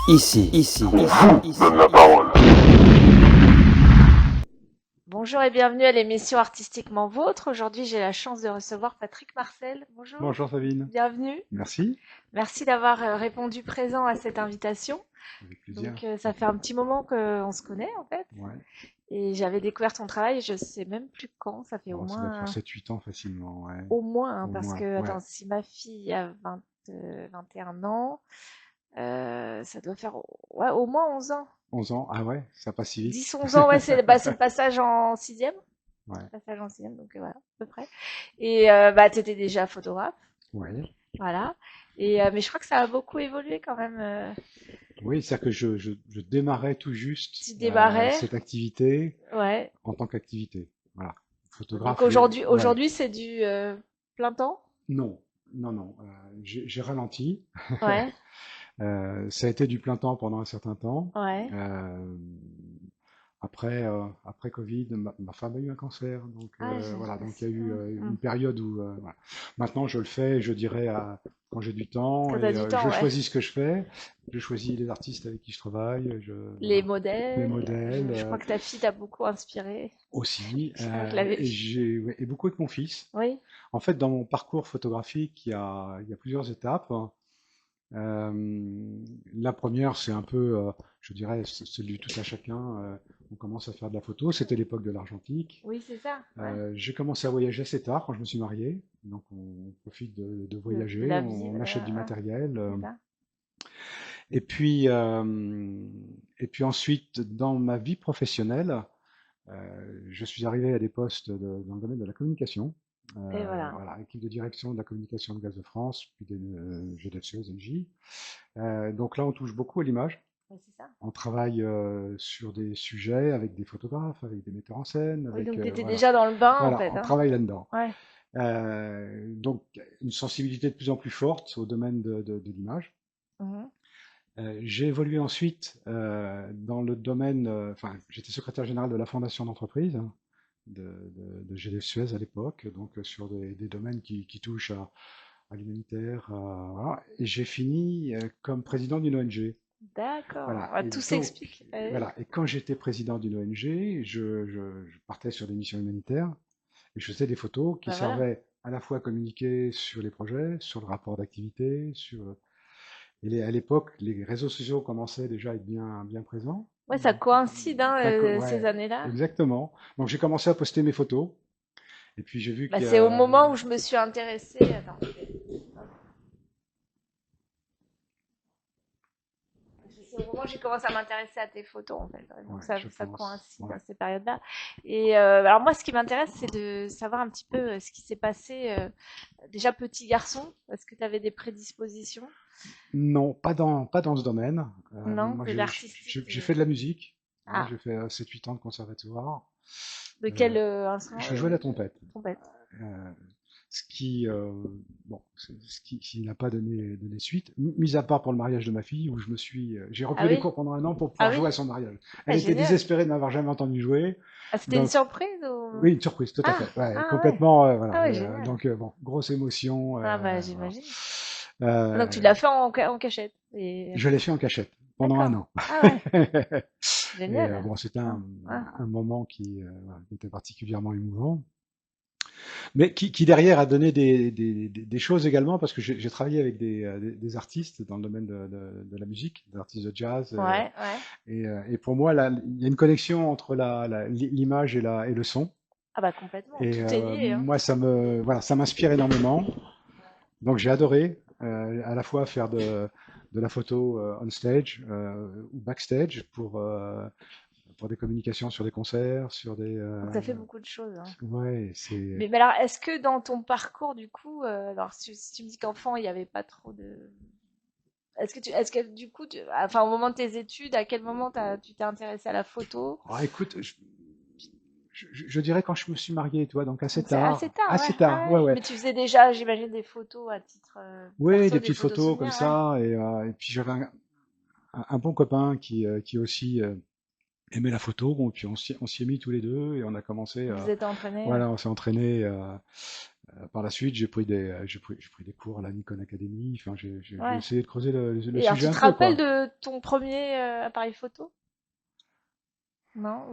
Donne la parole. Bonjour et bienvenue à l'émission Artistiquement Vôtre. Aujourd'hui, j'ai la chance de recevoir Patrick Marcel. Bonjour, Bonjour Sabine. bienvenue. Merci. Merci d'avoir répondu présent à cette invitation. Avec plaisir. Donc, ça fait un petit moment qu'on se connaît en fait. Ouais. Et j'avais découvert ton travail, je sais même plus quand, ça fait au Oh, ça doit moins, faire 7-8 ans facilement. Ouais. hein, Au parce moins. que, Ouais. attends, si ma fille a 21 ans, ça doit faire ouais, au moins 11 ans. 11 ans. Ah ouais, ça passe si vite. 10-11 ans, ouais, c'est le passage en sixième. Ouais. Passage en sixième, donc voilà, à peu près. Et tu étais déjà photographe, Ouais. voilà. Et mais je crois que ça a beaucoup évolué quand même. Oui, c'est-à-dire que je démarrais tout juste Tu démarrais, cette activité ouais. en tant qu'activité. Voilà. Donc Photographe. aujourd'hui, Ouais. c'est du plein temps, Non, non. J'ai ralenti. ouais, Ça a été du plein temps pendant un certain temps. ouais. Euh, après Covid, ma femme a eu un cancer, donc Ah, voilà, donc il y a eu mm. une période où voilà. Maintenant je le fais, je dirais quand j'ai du temps Quand t'as et du temps, je ouais. choisis ce que je fais, je choisis les artistes avec qui je travaille, Les voilà, les modèles, modèles je crois que ta fille t'a beaucoup inspiré. aussi, Je crois que l'avais et vu. ouais, et beaucoup avec mon fils. Oui, En fait, dans mon parcours photographique, il y a plusieurs étapes. La première, c'est un peu, je dirais, celui tout à chacun. On commence à faire de la photo. C'était l'époque de l'argentique. oui, c'est ça, ouais. J'ai commencé à voyager assez tard quand je me suis marié. Donc on profite de De voyager, la vie, on achète du hein, matériel. c'est ça. Et puis, et puis ensuite, dans ma vie professionnelle, je suis arrivé à des postes dans le domaine de la communication. Et voilà. Voilà, équipe de direction de la communication de Gaz de France, puis des GDF NJ. Donc là, on touche beaucoup à l'image. Ouais, c'est ça. On travaille sur des sujets avec des photographes, avec des metteurs en scène, Oui, avec donc t'étais voilà, déjà dans le bain en voilà, fait, on hein. travaille là-dedans. Ouais. Donc une sensibilité de plus en plus forte au domaine de l'image. Mhm. J'ai évolué ensuite dans le domaine, enfin, j'étais secrétaire général de la fondation d'entreprise hein, de GDF Suez à l'époque, donc sur des domaines qui touchent à l'humanitaire, voilà. Et j'ai fini comme président d'une ONG. D'accord. Voilà. Ah, Et tout donc, s'explique. Ouais. voilà. Et quand j'étais président d'une ONG, je partais sur des missions humanitaires et je faisais des photos qui Bah voilà. servaient à la fois à communiquer sur les projets, sur le rapport d'activité, sur à l'époque, les réseaux sociaux commençaient déjà à être bien présents. Ouais, ça coïncide, hein, ces Ouais, années-là. exactement. Donc j'ai commencé à poster mes photos et puis j'ai vu Bah, qu'il y c'est au a moment où je me suis intéressée. Attends. C'est au moment où j'ai commencé à m'intéresser à tes photos, en fait. Ouais, donc ouais, ça, je ça pense. coïncide Ouais. à ces périodes-là. Et alors moi, ce qui m'intéresse, c'est de savoir un petit peu ce qui s'est passé. Déjà petit garçon, est-ce que tu avais des prédispositions? Non, pas dans ce domaine. Non, Moi, de l'artistique. j'ai fait de la musique. Hein, Ah, j'ai fait 7-8 ans de conservatoire. de quel Euh, instrument? je jouais la trompette. Trompette. Euh, ce qui, bon, ce qui n'a pas donné suite, mis à part pour le mariage de ma fille, où j'ai Ah repris les oui? cours pendant un an pour Ah pouvoir oui? jouer à son mariage. Ah, Elle était génial. désespérée de m'avoir jamais entendu jouer. Ah, c'était une Donc, surprise ou? oui, une surprise, tout à Ah, fait. Ouais, ah ouais. complètement, voilà. Ah ouais, génial. Donc, bon, grosse émotion. Ah bah Voilà. j'imagine. Donc tu Euh, l'as fait en cachette. Et... je l'ai fait en cachette pendant un D'accord. an. Ah ouais, Et génial. bon, c'était Ah, ah. un moment voilà, qui était particulièrement émouvant, mais qui derrière a donné des choses également, parce que j'ai travaillé avec des artistes dans le domaine de la musique, des artistes de jazz, Ouais, ouais. et pour moi, là, il y a une connexion entre l'image et le son, Ah bah complètement. et Tout est lié, hein. moi, voilà, ça m'inspire énormément. Donc j'ai adoré à la fois faire de la photo on stage ou backstage pour des communications sur des concerts, sur des Donc ça fait beaucoup de choses, hein. ouais, c'est Mais alors, est-ce que dans ton parcours, du coup, alors si tu me dis qu'enfant, il n'y avait pas trop de... est-ce que du coup, enfin au moment de tes études, à quel moment tu t'es intéressé à la photo? ah, écoute, je dirais quand je me suis marié, toi, donc Donc c'est assez tard, ouais. assez tard, Ah ouais, ouais. ouais, Mais tu faisais déjà, j'imagine, des photos à titre ouais, perso, des des petites photos photos comme souvenirs, ouais. ça, et puis j'avais un bon copain qui aussi aimait la photo, bon, puis on s'y est mis tous les deux et on a commencé, Vous êtes entraînés, ouais. voilà, on s'est entraîné Par la suite, j'ai pris des cours à la Nikon Academy. Enfin, j'ai Ouais. essayé de creuser le Et alors, sujet tu un te peu, rappelles quoi. de ton premier appareil photo? Non?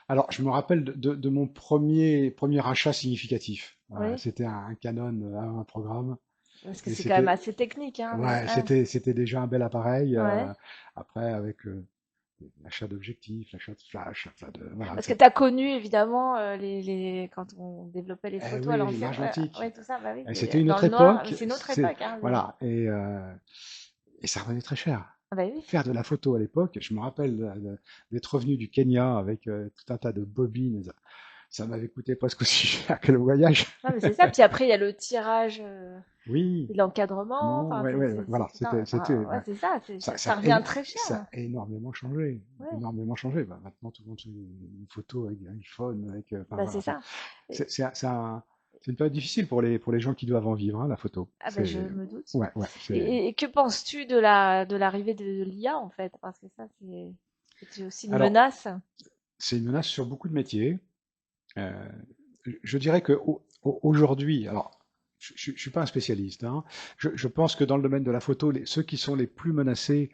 Alors, je me rappelle de mon premier achat significatif. Oui? C'était un Canon un programme. Parce que Et c'est quand même c'était, assez technique, hein, ouais, ouais. c'était déjà un bel appareil. Ouais. Après, avec l'achat d'objectifs, l'achat de flash, voilà. Parce que tu as connu évidemment quand on développait les Eh photos à oui, l'ancienne. l'argentique. Ouais, tout ça, bah oui, Et c'était une dans autre le noir. époque. C'est une autre époque, hein. Voilà. Et ça revenait très cher. Ah bah oui. Faire de la photo à l'époque, je me rappelle d'être revenu du Kenya avec tout un tas de bobines. Ça m'avait coûté presque aussi cher que le voyage. Non, mais c'est ça. Puis après, il y a le tirage Oui, et l'encadrement. non, Enfin, ouais, ouais, c'est voilà, tout un. Enfin, ouais, ouais. c'est ça. Ça, Ça ça, revient très ça cher. a énormément changé, Ouais. énormément changé. Bah, maintenant, tout le monde fait une photo avec un iPhone, enfin Bah c'est voilà. Bon, ça. Et- c'est une période difficile pour les gens qui doivent en vivre, hein, la photo. ah bah je me doute. Ouais, ouais, Et que penses-tu de l'arrivée de l'IA en fait? Parce que ça, c'est aussi une alors, menace. c'est une menace sur beaucoup de métiers. Euh, je dirais que aujourd'hui, alors, je suis pas un spécialiste, hein. Je pense que dans le domaine de la photo, ceux qui sont les plus menacés,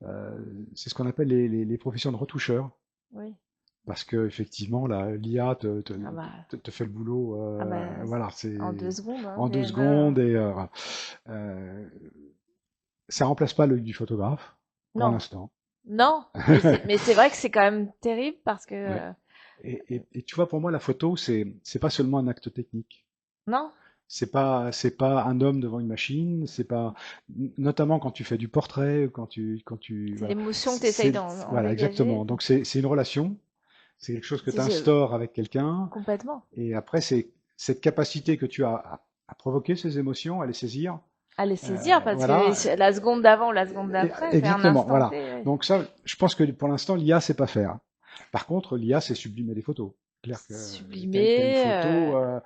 euh, c'est ce qu'on appelle les professions de retoucheurs. Oui. Parce que effectivement, l'IA Ah bah, te fait le boulot, ah bah, voilà, en c'est 2 secondes, hein. en deux Non, secondes et voilà. Euh, ça remplace pas l'œil du photographe pour non, l'instant. non. Mais c'est vrai que c'est quand même terrible parce que Ouais. Et tu vois, pour moi, la photo, c'est pas seulement un acte technique. non, C'est pas un homme devant une machine. C'est pas, notamment quand tu fais du portrait, c'est voilà. l'émotion que tu essayes d'en Voilà, dégager. exactement. Donc c'est une relation. C'est quelque chose que tu C'est instaures avec quelqu'un. complètement. Et après, c'est cette capacité que tu as à provoquer ces émotions, à les saisir. À les saisir parce Voilà. que la seconde d'avant ou la seconde d'après, c'est un Exactement. instant Voilà. T. Ouais. Donc ça, je pense que pour l'instant, l'IA sait pas faire. Par contre, l'IA c'est sublimer les photos. Clair que t'as une Sublimer. photo,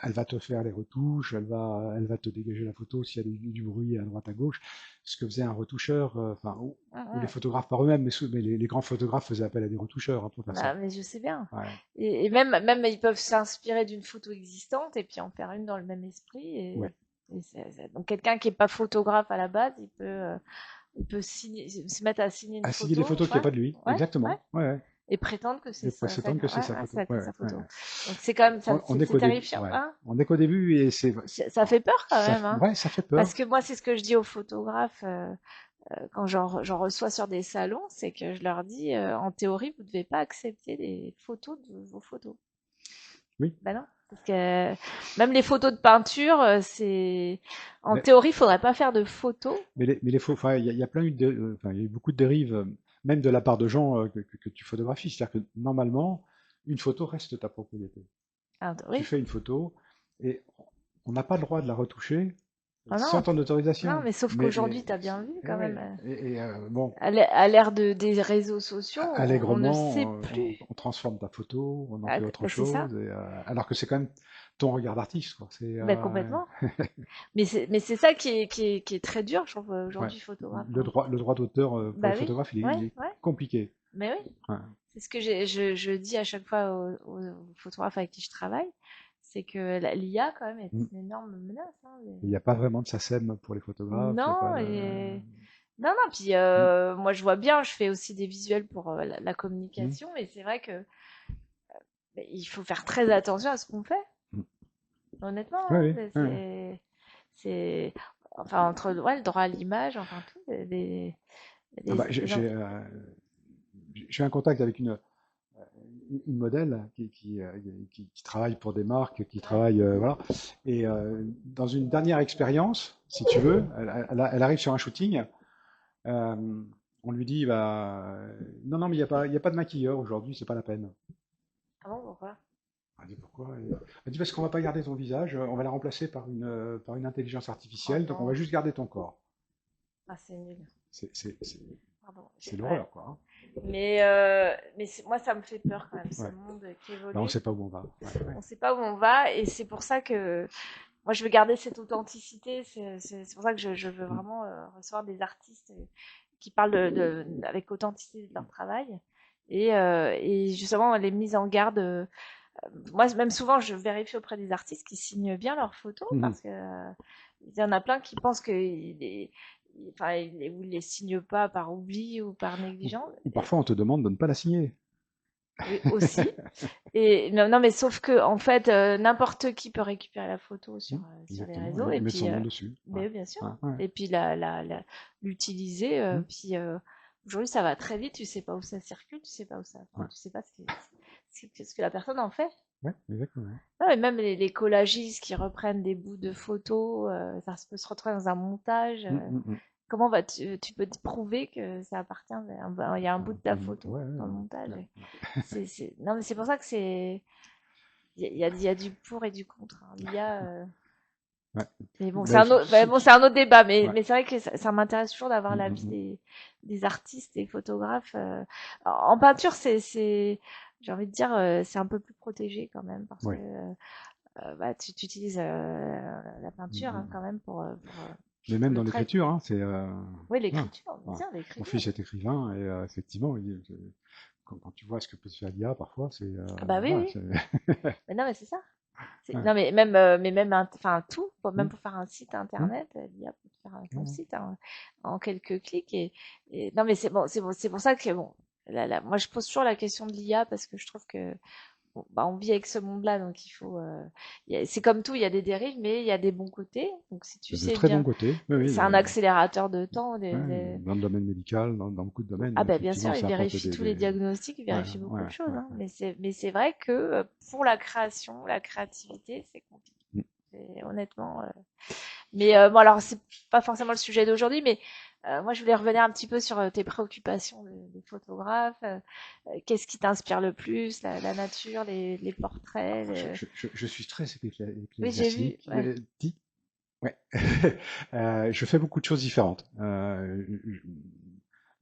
elle va te faire les retouches, elle va te dégager la photo s'il y a du bruit à droite à gauche. Ce que faisait un retoucheur, enfin, ou les Ouais. photographes par eux-mêmes, mais les grands photographes faisaient appel à des retoucheurs, hein, pour faire Bah, ça. mais je sais bien. Ouais. Et même ils peuvent s'inspirer d'une photo existante et puis en faire une dans le même esprit. Ouais. Donc quelqu'un qui est pas photographe à la base, il peut se mettre à signer une À signer des photo, photos qu'il n'y a ouais, pas de lui. ouais, ouais, Exactement. Ouais, ouais. et prétendre que Et prétendre que c'est sa photo. Ouais, sa ouais, photo. ouais. Donc c'est quand même ça, On est c'est qu'au début. terrifiant, Ouais. hein. On est qu'au début et Ça fait peur quand même, hein. ouais, ça fait peur. Parce que moi, c'est ce que je dis aux photographes quand j'en reçois sur des salons, c'est que je leur dis, en théorie, vous ne devez pas accepter des photos de vos photos. Oui. Ben non, parce que même les photos de peinture, c'est en Mais, théorie, il faudrait pas faire de photos. mais faux, enfin, il y a plein eu enfin, il y a eu beaucoup de dérives, même de la part de gens que tu photographies. C'est-à-dire que normalement, une photo reste ta propriété. En Tu théorie. fais une photo et on n'a pas le droit de la retoucher Ah sans non, ton non, autorisation. mais sauf qu'aujourd'hui, tu as bien vu quand même. Ouais. Bon, À l'ère des réseaux sociaux, on ne sait allègrement, plus. on transforme ta photo, on en Ah, fait autre ben c'est ça. chose, alors que c'est quand même ton regard d'artiste, quoi. Ben complètement. Mais c'est ça qui est très dur, je trouve, Ouais. aujourd'hui, photographe, Le hein. droit, le droit d'auteur pour les Bah oui, photographes, ouais, il est ouais. compliqué. Mais oui. Ouais. C'est ce que je dis à chaque fois aux photographes avec qui je travaille, c'est que l'IA quand même est Mm. une énorme menace, hein. Il n'y a pas vraiment de SACEM pour les photographes, il n'y a pas Non, de... non, non, puis Mm. moi je vois bien, je fais aussi des visuels pour la Mm. communication, et c'est vrai que il faut faire très attention à ce qu'on fait, Mm. honnêtement, Ouais, hein. ouais, ouais. C'est, enfin, entre ouais, le droit à l'image, enfin tout, Ah bah, des inf- j'ai un contact avec une modèle qui travaille pour des marques, qui ouais. travaille, voilà. Et dans une dernière expérience, si tu veux, elle arrive sur un shooting. On lui dit, bah, non, non, mais il y a pas de maquilleur aujourd'hui, c'est pas la peine. Ah bon, pourquoi? Elle dit pourquoi? Elle dit parce qu'on va pas garder ton visage, on va la remplacer par une intelligence Oh artificielle, donc on va non, juste garder ton corps. ah c'est nul. Pardon. C'est l'horreur, quoi, hein. Mais moi, ça me fait peur quand même, ce Ouais. monde qui Là, on évolue. sait pas où on va. Ouais, ouais. On ne sait pas où on va, et c'est pour ça que moi, je veux garder cette authenticité. C'est pour ça que je veux Mm. vraiment recevoir des artistes qui parlent avec authenticité de leur travail. Et justement, les mises en garde moi, même souvent, je vérifie auprès des artistes qui signent bien leurs photos Mhm. parce que il y en a plein qui pensent que enfin, ou ils les signent pas par oubli ou par Ou, négligence. ou parfois on te demande de ne pas la signer. Oui, aussi. Et non, non, mais sauf que en fait, n'importe qui peut récupérer la photo Mhm. sur les Exactement, réseaux et et mettre son puis, nom dessus. Ouais. mais bien sûr. Ouais, ouais. Et puis l'utiliser. Mhm. Puis aujourd'hui, ça va très vite. Tu sais pas où ça circule, tu sais pas où ça. Enfin, Ouais. tu sais pas ce que la personne en fait. Ouais, exactement. Non, et même les collagistes qui reprennent des bouts de photos, ça peut se retrouver dans un montage. Mhm, mhm, mhm. Comment tu peux te prouver que ça appartient il y a un bout de ta photo Ouais, ouais, dans le ouais, montage. ouais, Non, mais c'est pour ça que il y a du pour et du contre, hein. L'IA, ouais. mais bon, Ben, c'est un autre débat. Mais, ouais. mais c'est vrai que ça m'intéresse toujours d'avoir Mhm, l'avis mhm. des artistes, des photographes. En peinture, j'ai envie de dire, c'est un peu plus protégé quand même parce que Ouais. bah, tu utilises la Mhm, peinture hein, mhm. quand même Mais pour même le dans trait. l'écriture, hein, Oui, voilà. l'écriture, bien Voilà. sûr, Mon l'écriture. fils est écrivain et effectivement, quand tu vois ce que peut se faire l'IA, parfois, Ah bah oui, voilà, oui. Mais non, mais c'est ça. ouais. Non, mais même, enfin, tout, même Mhm, pour faire un site mhm, internet, l'IA peut te faire ton ouais. site hein, en quelques clics. Non, mais c'est pour ça que, bon, moi, je pose toujours la question de l'IA parce que je trouve que, bon, bah, on vit avec ce monde-là, donc il faut, c'est comme tout, il y a des dérives, mais il y a des bons côtés. Donc, si tu Il y a de sais très bons bien, côtés, oui, oui, c'est un accélérateur de temps. ouais, dans le domaine médical, dans beaucoup de domaines, Ah ben bien effectivement, sûr, il ça apporte vérifie tous les diagnostics, il ouais, vérifie ouais, beaucoup de choses, ouais, hein. ouais. Mais c'est vrai que pour la création, la créativité, c'est compliqué. Mm. Honnêtement. Mais bon, alors c'est pas forcément le sujet d'aujourd'hui, mais moi je voulais revenir un petit peu sur tes préoccupations de photographe. Qu'est-ce qui t'inspire le plus? La nature, les portraits. Je suis très Oui, j'ai vu. ecclésiastique. Ouais. Ouais. Je fais beaucoup de choses différentes.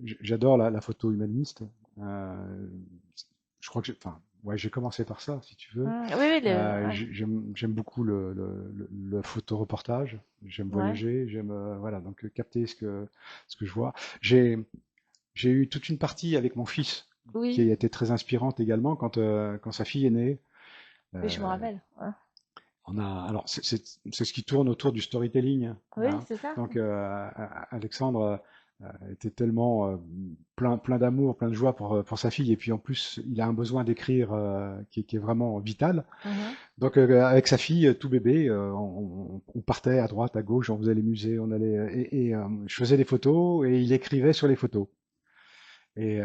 J'adore la photo humaniste. Euh, je crois que enfin, ouais, j'ai commencé par ça, si tu veux. Oui, oui, ouais. J'aime beaucoup le photoreportage. J'aime Ouais. voyager. Voilà, donc capter ce que je vois. J'ai, j'ai eu toute une partie avec mon fils qui Oui, a été très inspirante également quand sa fille est née. oui, je me Euh, rappelle. Ouais. alors, c'est ce qui tourne autour du storytelling, Oui, hein. c'est ça. Donc, Alexandre était tellement plein d'amour, plein de joie pour sa fille, et puis en plus, il a un besoin d'écrire qui est vraiment vital. Mhm. Donc, avec sa fille, tout bébé, on partait à droite, à gauche, on faisait les musées, on allait je faisais des photos et il écrivait sur les photos. Et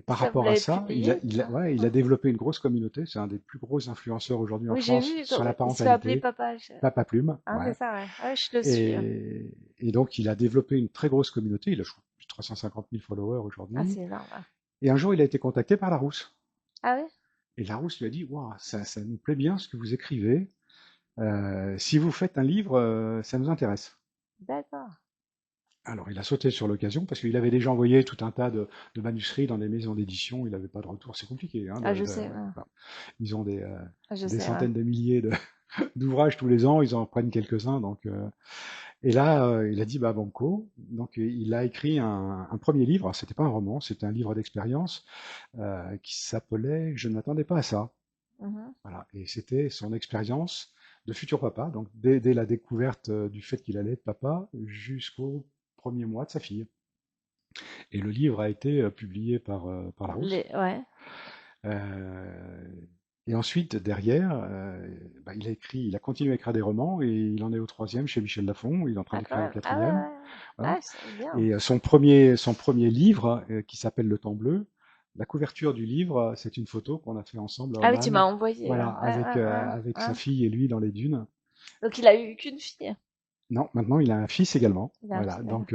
par Ça, vous rapport à l'avez ça, publié, c'est ça? ouais, il a Ouais. développé une grosse communauté. C'est un des plus gros influenceurs aujourd'hui en Oui, j'ai France vu, sur la il se fait appeler parentalité. papa. Papa Plume, Hein, c'est ouais. ça, ouais. Ouais, je le suis. Et donc, il a développé une très grosse communauté. Il a, je crois, plus de 350 000 followers Ah, aujourd'hui. c'est énorme. Ouais. Et un jour, il a été contacté par Larousse. Ah oui? Et Larousse lui a dit, waouh, ça nous plaît bien ce que vous écrivez. Si vous faites un livre, ça nous intéresse. D'accord. Alors, il a sauté sur l'occasion parce qu'il avait déjà envoyé tout un tas de manuscrits dans des maisons d'édition. Il n'avait pas de retour. C'est compliqué, hein, Ah, je sais, ouais. enfin, ils ont Ah, je des sais, ouais. centaines de milliers d'ouvrages tous les ans. Ils en prennent quelques-uns. Donc, et là, il a dit bah banco. Donc, il a écrit un premier livre. Alors, c'était pas un roman, c'était un livre d'expérience qui s'appelait Je ne m'attendais pas à ça. Mhm. Voilà. Et c'était son expérience de futur papa. Donc, dès la découverte du fait qu'il allait être papa jusqu'au premier mois de sa fille. Et le livre a été publié par Larousse. Ouais. Euh, et ensuite, derrière, bah, il a continué à écrire des romans et il en est au troisième chez Michel Lafon. Il est en train Ah, quand d'écrire le même. Ah, ouais, quatrième. ouais. Voilà. Ouais, c'est bien. Et son premier livre, qui s'appelle Le Temps bleu, la couverture du livre, c'est une photo qu'on a fait ensemble à Ah oui, tu m'as Oman, envoyé, ouais. voilà, Ouais, ouais, ouais, avec sa ouais. fille et lui dans les dunes. Donc, il a eu qu'une fille. Non, maintenant il a un fils également. Il a un Voilà, fils, d'accord. donc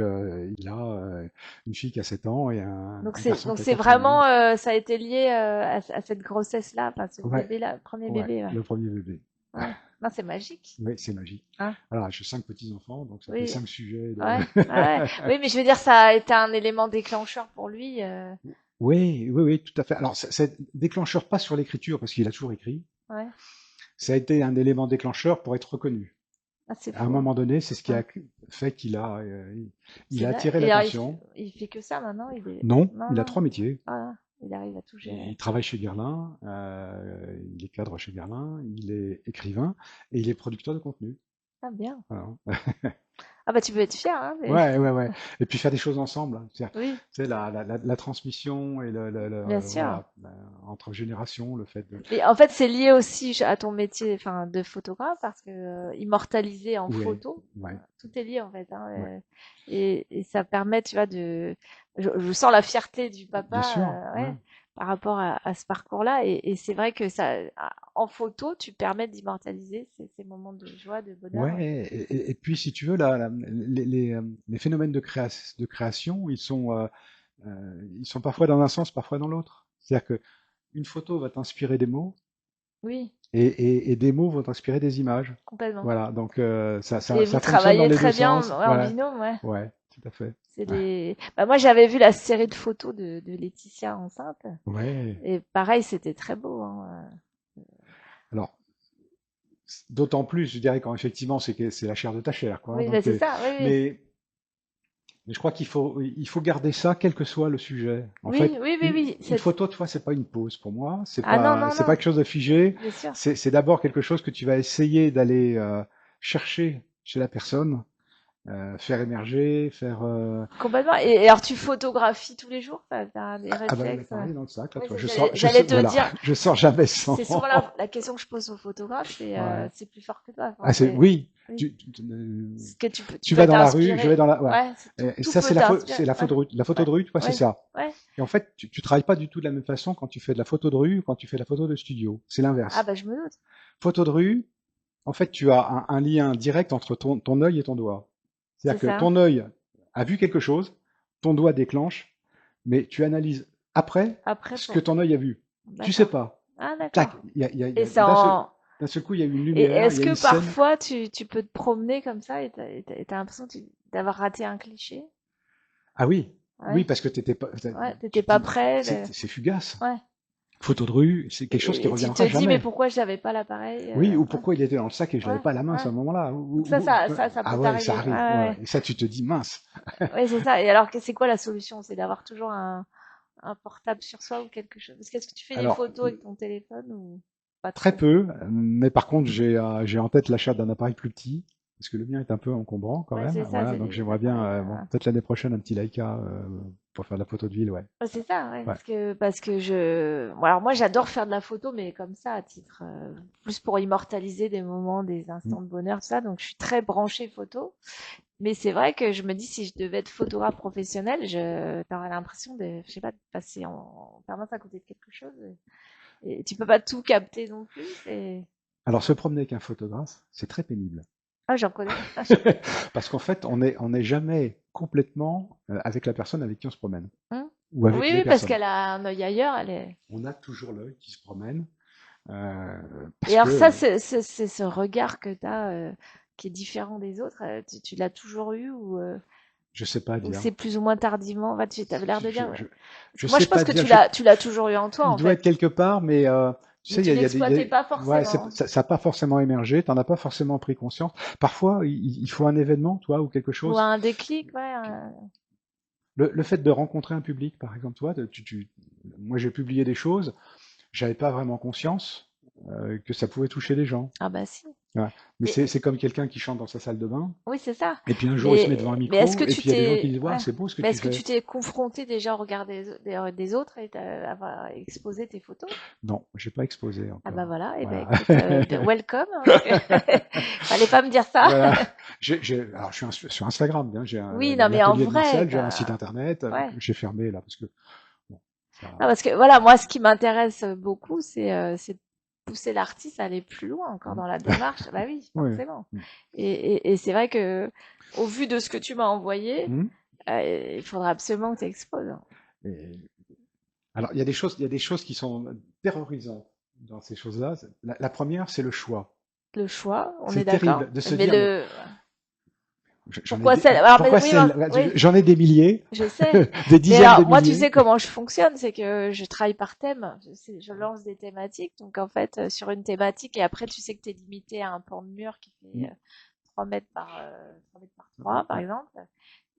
il a une fille qui a 7 ans et Donc, un c'est, garçon donc qui a c'est 4 ans et vraiment, demi. ça a été lié à cette grossesse-là, enfin, ce Ouais, bébé-là, premier ouais, bébé, ouais. le premier bébé. Ouais. Non, c'est magique. Oui, c'est magique. Hein? Alors, j'ai 5 petits-enfants, donc ça fait Oui. 5 sujets de... Ouais. Ouais. Oui, mais je veux dire, ça a été un élément déclencheur pour lui. Oui, oui, oui, tout à fait. Alors, c'est déclencheur pas sur l'écriture, parce qu'il a toujours écrit. Ouais. Ça a été un élément déclencheur pour être reconnu. Ah, c'est À un fou, hein. moment donné, c'est ce qui Ouais. a fait il C'est a vrai. attiré Et alors, l'attention. il fait que ça maintenant. Non, Non, il a non. 3 métiers. Ah, Il arrive à tout gérer. Il travaille chez Guerlain, il est cadre chez Guerlain, il est écrivain et il est producteur de contenu. Ah bien. Voilà. Ah bah tu peux être fier, hein, mais Ouais, ouais, ouais. Et puis faire des choses ensemble, hein. C'est-à-dire, oui, tu sais, la transmission et bien sûr. voilà, entre générations, le fait de. Mais en fait, c'est lié aussi à ton métier, enfin, de photographe, parce que immortaliser en Ouais, photo, ouais, tout est lié en fait, hein, ouais. et ça permet, tu vois, je sens la fierté du Bien papa, sûr, ouais. ouais, par rapport à ce parcours-là, et c'est vrai que ça, en photo, tu permets d'immortaliser ces moments de joie, de bonheur. Ouais, et puis si tu veux, les phénomènes de création, ils sont parfois dans un sens, parfois dans l'autre. C'est-à-dire que une photo va t'inspirer des mots, Oui, et des mots vont t'inspirer des images. complètement. Voilà, donc Et vous ça fonctionne dans travaillez les deux très bien, sens. ouais, en Ouais, binôme, ouais. ouais, tout à fait. C'est les. Bah, moi, j'avais vu la série de photos de Laetitia enceinte. Ouais. Et pareil, c'était très beau, hein. Alors, d'autant plus, je dirais, quand effectivement, c'est que c'est la chair de ta chair, quoi, hein. Oui, bah, Donc, c'est ça, oui, oui. mais, mais je crois il faut garder ça, quel que soit le sujet. En Oui, fait, oui, oui, oui. une photo, tu vois, c'est pas une pause pour moi. Ah non, non, C'est pas non, quelque chose de figé. bien sûr. C'est d'abord quelque chose que tu vas essayer d'aller chercher chez la personne, faire émerger, faire. Complètement. Et alors, tu photographies tous les jours? T'as des Ah bah, réflexes? pareil dans le sac, là, Oui, tu vois. j'allais te Voilà, dire. je sors jamais sans. C'est souvent la question que je pose aux photographes, Ouais. c'est plus fort que toi. Enfin, Ah, c'est, oui. oui. Tu, tu- Ce que tu Tu peux vas dans la rue, je vais t'inspirer. dans la. Ouais. Ouais, Et tout ça, peut c'est t'inspirer. la Ouais, photo de rue. La photo ouais, de rue, tu vois, c'est ouais, ça. ouais. Et en fait, tu travailles pas du tout de la même façon quand tu fais de la photo de rue ou quand tu fais de la photo de studio. C'est Ah, l'inverse. bah, je me doute. Photo de rue, en fait, tu as un lien direct entre ton œil et ton doigt. C'est C'est-à-dire que ça. ton œil a vu quelque chose, ton doigt déclenche, mais tu analyses après Après, ce que pour. ton œil a vu. Tu sais D'accord. pas. Ah, Tac, d'accord. il y Et a, ça en. d'un seul coup, il y a une Et lumière, il est-ce y a que une scène. parfois tu peux te promener comme ça et t'as l'impression d'avoir raté un cliché? Ah oui, oui, Ouais, parce que t'étais pas, ouais, t'étais tu te pas dis, prêt. c'est fugace. Ouais. Photo de rue, c'est quelque chose qui Et tu te reviendra dis, mais jamais. pourquoi j'avais pas l'appareil? Oui, ou Ouais, pourquoi il était dans le sac et je l'avais ouais, pas à la main à ce ouais. moment-là. Donc ça Ah peut ouais, ça t'arriver. arrive. Ouais, Ouais, ouais. ouais. Et ça, tu te dis mince. Ouais, c'est ça. Et alors, c'est quoi la solution? C'est d'avoir toujours un portable sur soi ou quelque chose. Parce qu'est-ce que tu fais des Alors, photos avec ton téléphone ou pas très trop? peu, mais par contre, j'ai en tête l'achat d'un appareil plus petit, parce que le mien est un peu encombrant quand Ouais, même. c'est ça, Voilà, c'est donc les j'aimerais bien, appareils. bon, peut-être l'année prochaine, un petit Leica pour faire de la photo de ville, ouais. Ouais, c'est ça, ouais, Ouais. parce que bon, alors moi j'adore faire de la photo, mais comme ça à titre plus pour immortaliser des moments, des Mm. instants de bonheur, tout ça. Donc je suis très branchée photo, mais c'est vrai que je me dis si je devais être photographe professionnel, t'aurais l'impression de, je sais pas, de passer en permanence à côté de quelque chose. Et tu peux pas tout capter non plus. C'est Alors, se promener avec un photographe, c'est très pénible. ah j'en connais. Parce qu'en fait, on n'est jamais complètement avec la personne avec qui on se promène, Hein. ou avec Oui, les oui, parce personnes. qu'elle a un œil ailleurs. Elle est. On a toujours l'œil qui se promène, Et parce alors ça, que c'est ce regard que t'as qui est différent des autres. Tu l'as toujours eu je sais pas ou dire. c'est plus ou moins tardivement? Enfin, tu avais l'air de dire. Je, Ouais. je, Parce je que moi, sais je pense pas que dire. tu l'as toujours eu en toi, Il en doit être fait. quelque part, mais tu Mais sais, tu il y l'exploitais a- pas ouais, forcément. ça n'a pas forcément émergé, t'en as pas forcément pris conscience. Parfois, il faut un événement, toi, ou quelque Ou chose. un déclic, ouais. Le fait de rencontrer un public, par exemple, toi, moi j'ai publié des choses, j'avais pas vraiment conscience que ça pouvait toucher les gens. Ah bah si. Ouais. Mais Mais c'est comme quelqu'un qui chante dans sa salle de bain, oui, c'est ça. et puis un jour il se met devant un Mais est-ce que micro, et tu puis il y a des gens qui t'es, disent, waouh, ouais. c'est beau ce que Mais tu est-ce que fais. tu t'es confronté déjà au regard des autres et avoir exposé tes photos? Non, j'ai pas exposé Ah bah encore. voilà. Et ben Voilà. écoute, welcome, hein, parce que fallait pas me dire ça. Voilà. Alors, je suis sur Instagram, bien. Oui, non, mais en L'atelier de vrai, Marcel, j'ai un site internet ouais. que j'ai fermé là parce que bon, ça. Non, parce que voilà, moi, ce qui m'intéresse beaucoup, c'est de pousser l'artiste à aller plus loin encore Mm. dans la démarche. Bah oui, Ouais. forcément. Mm. Et c'est vrai que, au vu de ce que tu m'as envoyé, Mm. il faudra absolument que tu exposes, hein. Et- alors, il y a des choses qui sont terrorisantes dans ces choses-là. La première, c'est le choix. Le choix, on est C'est d'accord. terrible de se Mais dire, mais pourquoi celle? Alors, mais pourquoi oui, celle? oui, J'en ai des milliers, je sais. des Mais dizaines de alors, moi, tu milliers. sais comment je fonctionne, c'est que je travaille par thème. Je lance des thématiques. Donc, en fait, sur une thématique, et après, tu sais que tu es limité à un pan de mur qui fait Mm. 3 mètres par 3 mètres par Ouais, 3, par ouais. exemple.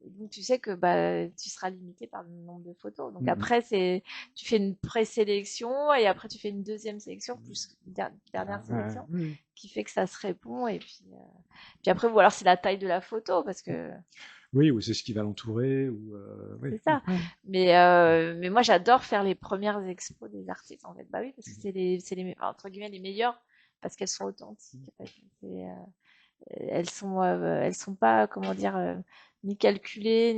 Donc tu sais que bah tu seras limité par le nombre de photos. Donc Mm, après tu fais une présélection et après tu fais une deuxième sélection plus une dernière sélection oui. qui fait que ça se répond et puis après ou alors c'est la taille de la photo parce que Oui, ou c'est ce qui va l'entourer, ou oui. c'est ça. Ouais. Mais moi j'adore faire les premières expos des artistes en fait. Bah oui parce que c'est les entre guillemets les meilleures parce qu'elles sont authentiques. En fait. Elles sont pas, comment dire, ni calculées,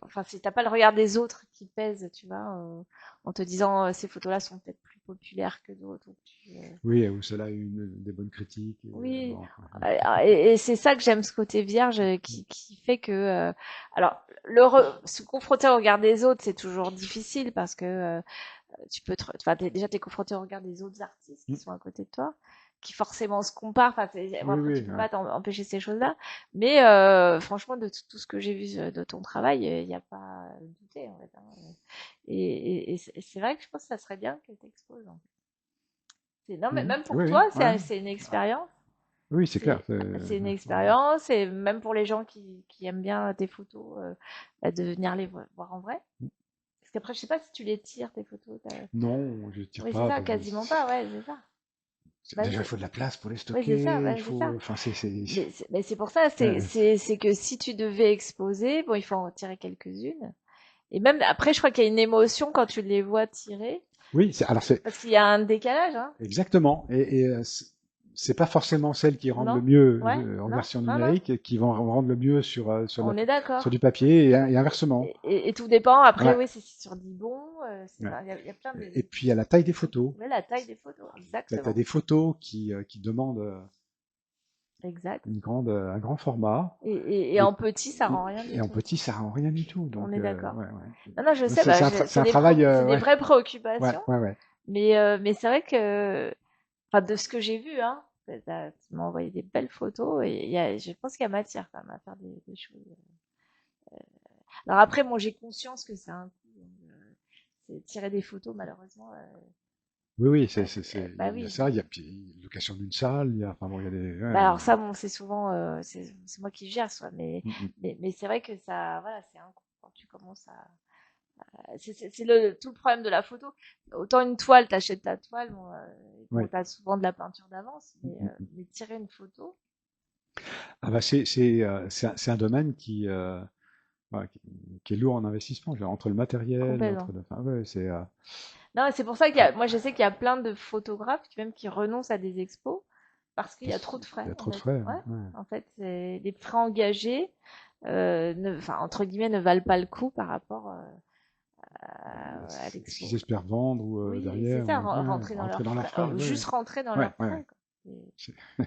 enfin, t'as pas le regard des autres qui pèse, tu vois, en te disant ces photos-là sont peut-être plus populaires que d'autres. Oui, ou cela a eu des bonnes critiques. Oui, Bon, et c'est ça que j'aime ce côté vierge qui fait que, alors, se confronter au regard des autres, c'est toujours difficile parce que enfin, déjà t'es confronté au regard des autres artistes qui mm, sont à côté de toi, qui forcément se comparent. Enfin, bon, oui, après tu oui, peux ouais. pas empêcher ces choses-là, mais franchement de tout ce que j'ai vu de ton travail, il n'y a pas à douter en fait. Hein. Et c'est vrai que je pense que ça serait bien que tu exposes. En fait. Non, mais même pour Oui, oui, toi, ouais. c'est une expérience. Oui, c'est clair. C'est c'est une expérience et même pour les gens qui aiment bien tes photos, bah, de venir les voir en vrai. Parce qu'après, je sais pas si tu les tires, tes photos. Non, je ne tire Oui, c'est pas. ça, quasiment pas, ouais, c'est ça. Bah, Déjà, il faut de la place pour les oui, c'est ça, stocker. Il bah, c'est ça. faut. Enfin, Mais c'est pour ça, euh, c'est que si tu devais exposer, bon, il faut en tirer quelques-unes. Et même après, je crois qu'il y a une émotion quand tu les vois tirer, oui, alors c'est parce qu'il y a un décalage, hein. exactement. Et c'est pas forcément celles qui rendent le Non? mieux Ouais? en Non? version Non, non. numérique et qui vont rendre le mieux On est sur du d'accord. papier et inversement. Et tout dépend. Après, Ouais, oui, c'est sur du bon. ouais. Il y a plein de. Et puis, il y a la taille des photos. Ouais, la taille des photos, Là, tu as exactement. des photos qui demandent Exact. un grand format. Et Et, en petit, ça rend rien du et en tout. petit, ça rend rien du tout. On Donc, est d'accord. ouais, ouais. Non, non, je Donc, sais, bah, c'est un travail, c'est des ouais, vraies ouais, préoccupations. ouais, ouais. Mais c'est vrai que, enfin, de ce que j'ai vu, hein, tu m'as envoyé des belles photos et je pense qu'il y a matière quand même à faire des choses. Alors après, moi, j'ai conscience que c'est un coût. Donc, c'est tirer des photos, malheureusement. Oui, oui, Bah il y a oui. ça, il y a puis location d'une salle, enfin bon, il y a des, ouais, Bah alors ça, bon, c'est souvent, c'est moi qui gère, soit. Mais, mm, mm. mais, mais c'est vrai que ça, voilà, c'est un coût quand tu commences à. C'est tout le problème de la photo. Autant une toile, t'achètes ta toile, bon, Ouais. t'as souvent de la peinture d'avance, Mm, mm, mm. mais tirer une photo, Ah bah c'est un domaine voilà, qui est lourd en investissement, je veux dire, entre le matériel, complètement. enfin, ouais, Non, c'est pour ça moi je sais qu'il y a plein de photographes même qui renoncent à des expos parce qu'il y a trop de il frais, y a en trop de fait. frais. Ouais. Ouais. En fait, les frais engagés, enfin, entre guillemets, ne valent pas le coup par rapport à Ce qu'ils l'expo. espèrent vendre ou Oui, c'est derrière, ça, ouais, rentrer dans rentrer leurs dans leurs frais, frais. Ouais, juste rentrer dans ouais, leurs ouais. frais, quoi.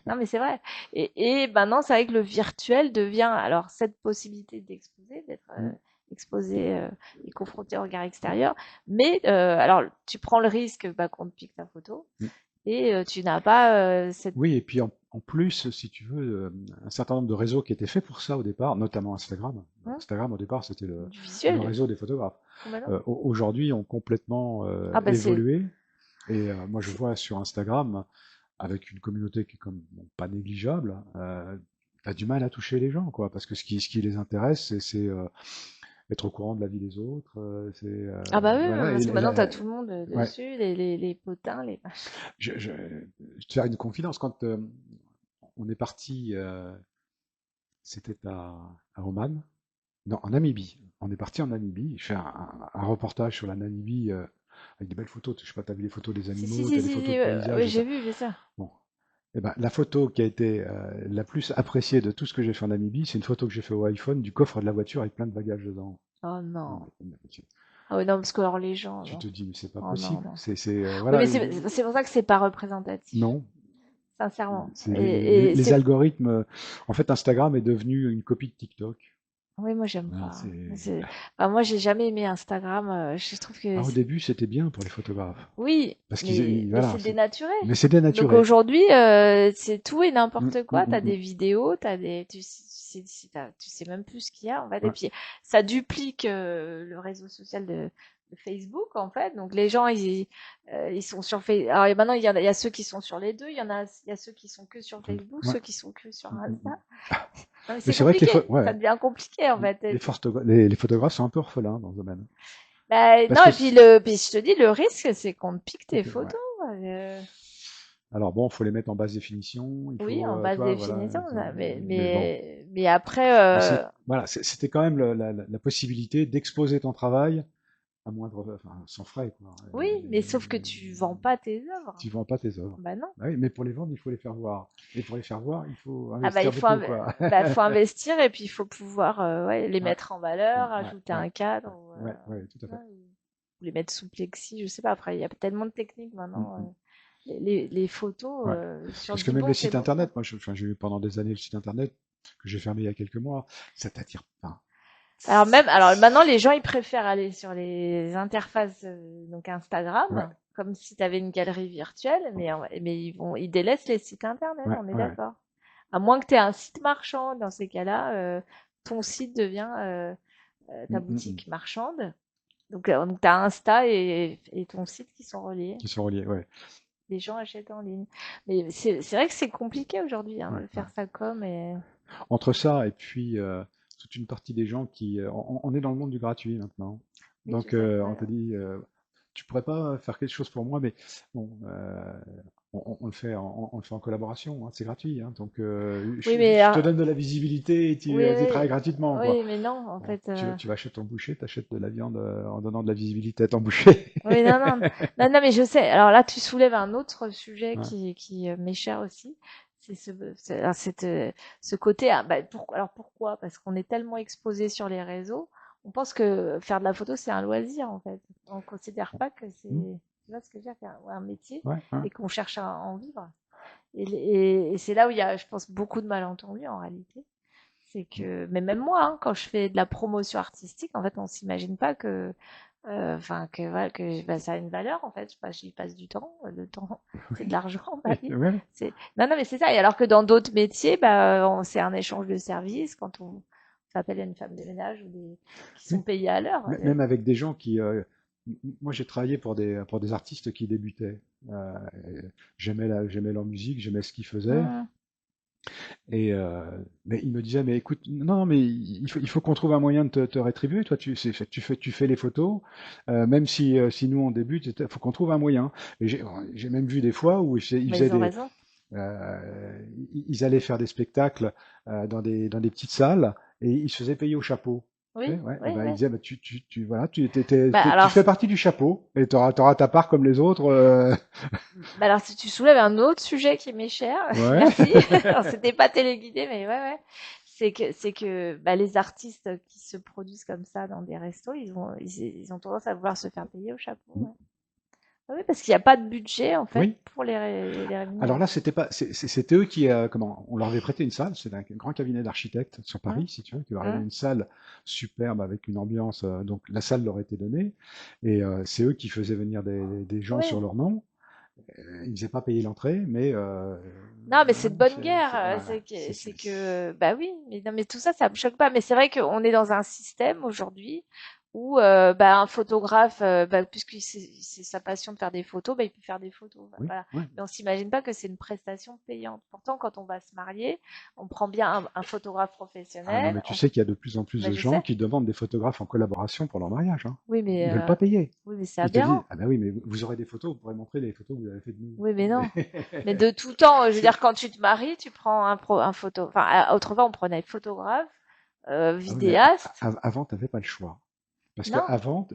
Non, mais c'est vrai. Et maintenant, c'est vrai que le virtuel devient, alors, cette possibilité d'exposer, d'être Mm, exposé et confronté au regard extérieur, mais alors, tu prends le risque bah, qu'on te pique ta photo mm. et tu n'as pas cette. Oui, et puis en plus, si tu veux, un certain nombre de réseaux qui étaient faits pour ça au départ, notamment Instagram. Hein, Instagram, au départ, c'était du le visuel, réseau des photographes. complètement. Aujourd'hui, ont complètement Ah, bah, évolué. Et moi, je c'est- vois sur Instagram, avec une communauté qui est comme bon, pas négligeable, t'as du mal à toucher les gens, quoi, parce que ce qui les intéresse, c'est être au courant de la vie des autres, Ah, bah oui, oui, voilà. parce que maintenant, tu as tout le monde Ouais, dessus, les potins, les. je te faire une confidence quand on est parti, c'était à Oman, non, en Namibie. On est parti en Namibie. Je fais un reportage sur la Namibie avec des belles photos. Je sais pas, tu as vu les photos des Si, si, animaux, tu si, as des si, photos si, de paysages ouais, et j'ai ça. vu ça. Bon, eh ben, la photo qui a été la plus appréciée de tout ce que j'ai fait en Namibie, c'est une photo que j'ai fait au iPhone du coffre de la voiture avec plein de bagages dedans. Oh Non, non. tu, Ah ouais, non, parce que alors les gens, tu non. te dis, mais c'est pas Oh non, possible. non. Oui, Voilà, mais c'est pour ça que c'est pas représentatif, non. sincèrement. C'est Et les c'est. algorithmes. En fait, Instagram est devenu une copie de TikTok. Oui, moi j'aime Hein, pas. Enfin, moi j'ai jamais aimé Instagram. Je trouve que Au début, c'était bien pour les photographes. oui, Parce mais voilà, c'est dénaturé. mais c'est Donc dénaturé. aujourd'hui, c'est tout et Mm, n'importe mm, quoi. T'as mm, des mm. vidéos, tu sais même plus ce qu'il y a en fait. Et Ouais. puis ça duplique le réseau social de Facebook en fait. Donc les gens ils sont sur Facebook. Alors et maintenant il y a ceux qui sont sur les deux. Il y a ceux qui sont que sur Voilà. Facebook, Ouais. ceux qui sont que sur Mm, mm, Insta. mm. Non, mais Mais c'est c'est vrai que compliqué. Ça ouais, devient compliqué, en fait. les photographes sont un peu orphelins dans ce domaine. Bah, Parce non, que, et puis puis je te dis, le risque, c'est qu'on te pique tes ouais. photos. euh, Alors bon, il faut les mettre en basse définition, il oui, faut, en tu basse vois, voilà. définition, là, Mais bon, mais après, mais voilà, c'était quand même la possibilité d'exposer ton travail à moindre, enfin, sans frais, quoi. oui, mais sauf que tu vends pas tes œuvres. Tu vends pas tes œuvres. Bah non. Bah oui, mais pour les vendre, il faut les faire voir. Et pour les faire voir, il faut Ah bah investir beaucoup, quoi. faut investir et puis il faut pouvoir ouais, les Ouais, mettre en valeur, ouais, ajouter ouais, un cadre ouais, tout à ouais, fait. ou les mettre sous plexi, je sais pas. Après, il y a tellement de techniques Mm, maintenant. mm. Les photos Ouais. sur Parce que du même bon, les c'est sites bon, quoi. internet, moi, enfin, j'ai eu pendant des années le site internet que j'ai fermé il y a quelques mois, ça t'attire pas. Alors maintenant, les gens, ils préfèrent aller sur les interfaces, donc Ouais, Instagram, comme si tu avais une galerie virtuelle, mais ils délaissent les sites internet, ouais, on est ouais. d'accord. À moins que tu aies un site marchand, dans ces cas-là, ton site devient ta Mm, mm, mm. boutique marchande. Donc tu as Insta et ton site qui sont reliés. Qui sont reliés, ouais. Les gens achètent en ligne. Mais c'est vrai que c'est compliqué aujourd'hui hein, Ouais, de ouais. faire ça comme et Entre ça et puis toute une partie des gens qui, on est dans le monde du gratuit maintenant. oui, je Donc sais. on Ouais. te dit, tu pourrais pas faire quelque chose pour moi, mais bon, on le fait, on le fait en collaboration, hein, c'est gratuit, hein, donc Oui, je te donne de la visibilité et oui, tu travailles oui, gratuitement, quoi. oui, mais non, en Bon, fait. tu vas acheter ton boucher, tu achètes de la viande en donnant de la visibilité à ton boucher. Oui, non, non, non, non, mais je sais. Alors là, tu soulèves un autre sujet Ouais. qui m'est cher aussi. Alors, ce côté. Ah, bah, alors pourquoi? Parce qu'on est tellement exposé sur les réseaux, on pense que faire de la photo, c'est un loisir, en fait. On considère pas que c'est, Hmm. tu vois ce que je veux dire, un métier Ouais, ouais. et qu'on cherche à en vivre. Et c'est là où il y a, je pense, beaucoup de malentendus en réalité. C'est que, mais même moi, hein, quand je fais de la promotion artistique, en fait, on s'imagine pas que, enfin, que, voilà, que bah, ça a une valeur, en fait. J'y passe du temps. Le temps, c'est de l'argent dans la vie. Ouais. Non, non, mais c'est ça. Et alors que dans d'autres métiers, bah, c'est un échange de services quand on s'appelle à une femme de ménage ou qui sont Oui. payés à l'heure. Même avec des gens qui, moi j'ai travaillé pour des artistes qui débutaient. J'aimais leur musique, j'aimais ce qu'ils faisaient. Mmh. Et mais il me disait, mais écoute, non, mais il faut qu'on trouve un moyen de te rétribuer. Toi, tu fais les photos, même si nous on débute, il faut qu'on trouve un moyen. Et j'ai même vu des fois où ils Mais faisaient ils ont des, raison. ils allaient faire des spectacles dans des petites salles et ils se faisaient payer au chapeau. Tu sais, Oui, ouais, oui, et ben, ils oui. disaient, bah, voilà, Bah, tu alors, fais partie du chapeau et tu auras ta part comme les autres. Bah alors, si tu soulèves un autre sujet qui m'est cher, Ouais, merci. Alors, c'était pas téléguidé, mais ouais, ouais. C'est que bah, les artistes qui se produisent comme ça dans des restos, ils ont tendance à vouloir se faire payer au chapeau. Ouais. Oui, parce qu'il n'y a pas de budget en fait oui. pour les Alors rémunérer. là, c'était pas, c'était eux qui, comment, on leur avait prêté une salle. C'est un grand cabinet d'architectes sur Hum, Paris, si tu veux, qui leur avait hum. une salle superbe avec une ambiance. Donc la salle leur était donnée et c'est eux qui faisaient venir des gens sur Oui. leur nom. Ils faisaient pas payer l'entrée, mais Non, mais c'est voilà, de bonne guerre. voilà, Bah oui, mais non, mais tout ça, ça me choque pas. Mais c'est vrai qu'on est dans un système aujourd'hui où bah, un photographe, bah, puisque c'est sa passion de faire des photos, bah, il peut faire des photos. oui, Voilà. ouais. Mais on s'imagine pas que c'est une prestation payante. Pourtant, quand on va se marier, on prend bien un photographe Ah non, professionnel. mais tu sais qu'il y a de plus en plus Bah, de je gens sais. qui demandent des photographes en collaboration pour leur mariage, hein. Oui, Ils veulent pas payer. c'est Ils te disent, aberrant. ah ben oui, mais vous aurez des photos, vous pourrez montrer les photos que vous avez fait de nous. Oui, mais non. Mais de tout temps, je veux C'est- dire, quand tu te maries, tu prends un photo. Enfin, autrefois, on prenait photographe, Ah oui, mais vidéaste. avant, tu n'avais pas le choix. Parce Non. qu'avant,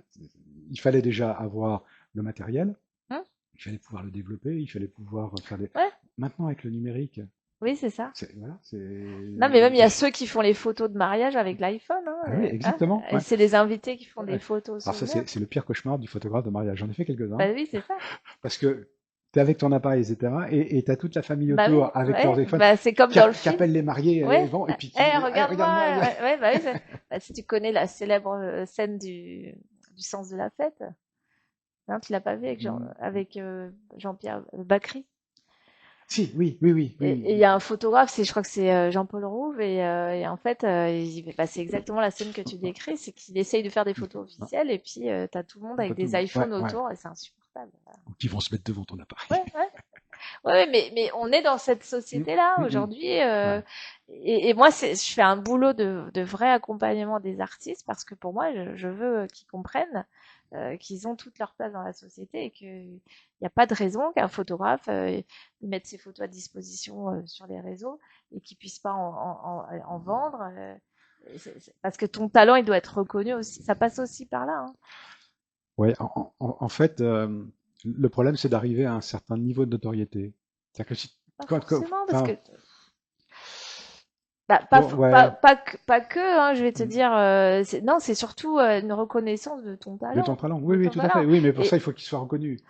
il fallait déjà avoir le matériel, Hein. il fallait pouvoir le développer, il fallait pouvoir faire des. Ouais. Maintenant, avec le numérique, Oui, c'est ça. voilà, Non, mais même il y a ceux qui font les photos de mariage avec l'iPhone, hein, Ah oui, hein. exactement. Et Ouais. c'est les invités qui font des Ouais. photos Alors ça, souvenirs. c'est le pire cauchemar du photographe de mariage. J'en ai fait quelques-uns. Bah oui, c'est ça. Parce que tu es avec ton appareil, etc. Et tu as toute la famille Bah oui, autour avec leur ouais. téléphone Bah c'est comme dans le qui film. appellent les mariés Ouais. et, bon, et puis qui Eh, disent, hey, regarde-moi. regarde-moi. Ouais, ouais, bah oui. Bah, si tu connais la célèbre scène du sens de la fête, hein, tu l'as pas vu avec Jean-Pierre Bacry. Si, oui, oui, oui, Et il oui. y a un photographe, je crois que c'est Jean-Paul Rouve, et en fait, bah, c'est exactement la scène que tu décris, c'est qu'il essaye de faire des photos officielles, et puis t'as tout le monde avec Pas tout le des monde. Ouais, iPhones ouais. autour, et c'est insupportable. Donc ils vont se mettre devant ton appareil. Ouais, ouais. Ouais, mais on est dans cette Mm, société-là mm, mm. aujourd'hui. Ouais. Et moi, je fais un boulot de vrai accompagnement des artistes parce que pour moi, je veux qu'ils comprennent qu'ils ont toute leur place dans la société et qu'il n'y a pas de raison qu'un photographe mette ses photos à disposition sur les réseaux et qu'il puisse pas en vendre. Parce que ton talent, il doit être reconnu aussi. Ça passe aussi par là. Hein. Ouais, en fait, le problème, c'est d'arriver à un certain niveau de notoriété. C'est-à-dire que si, Pas forcément, parce que enfin, bah, ouais, pas que hein, je vais te mm, dire, non, c'est surtout une reconnaissance de ton talent. Oui, de oui, ton tout à fait. talent. Oui, mais pour ça, Et il faut qu'il soit reconnu.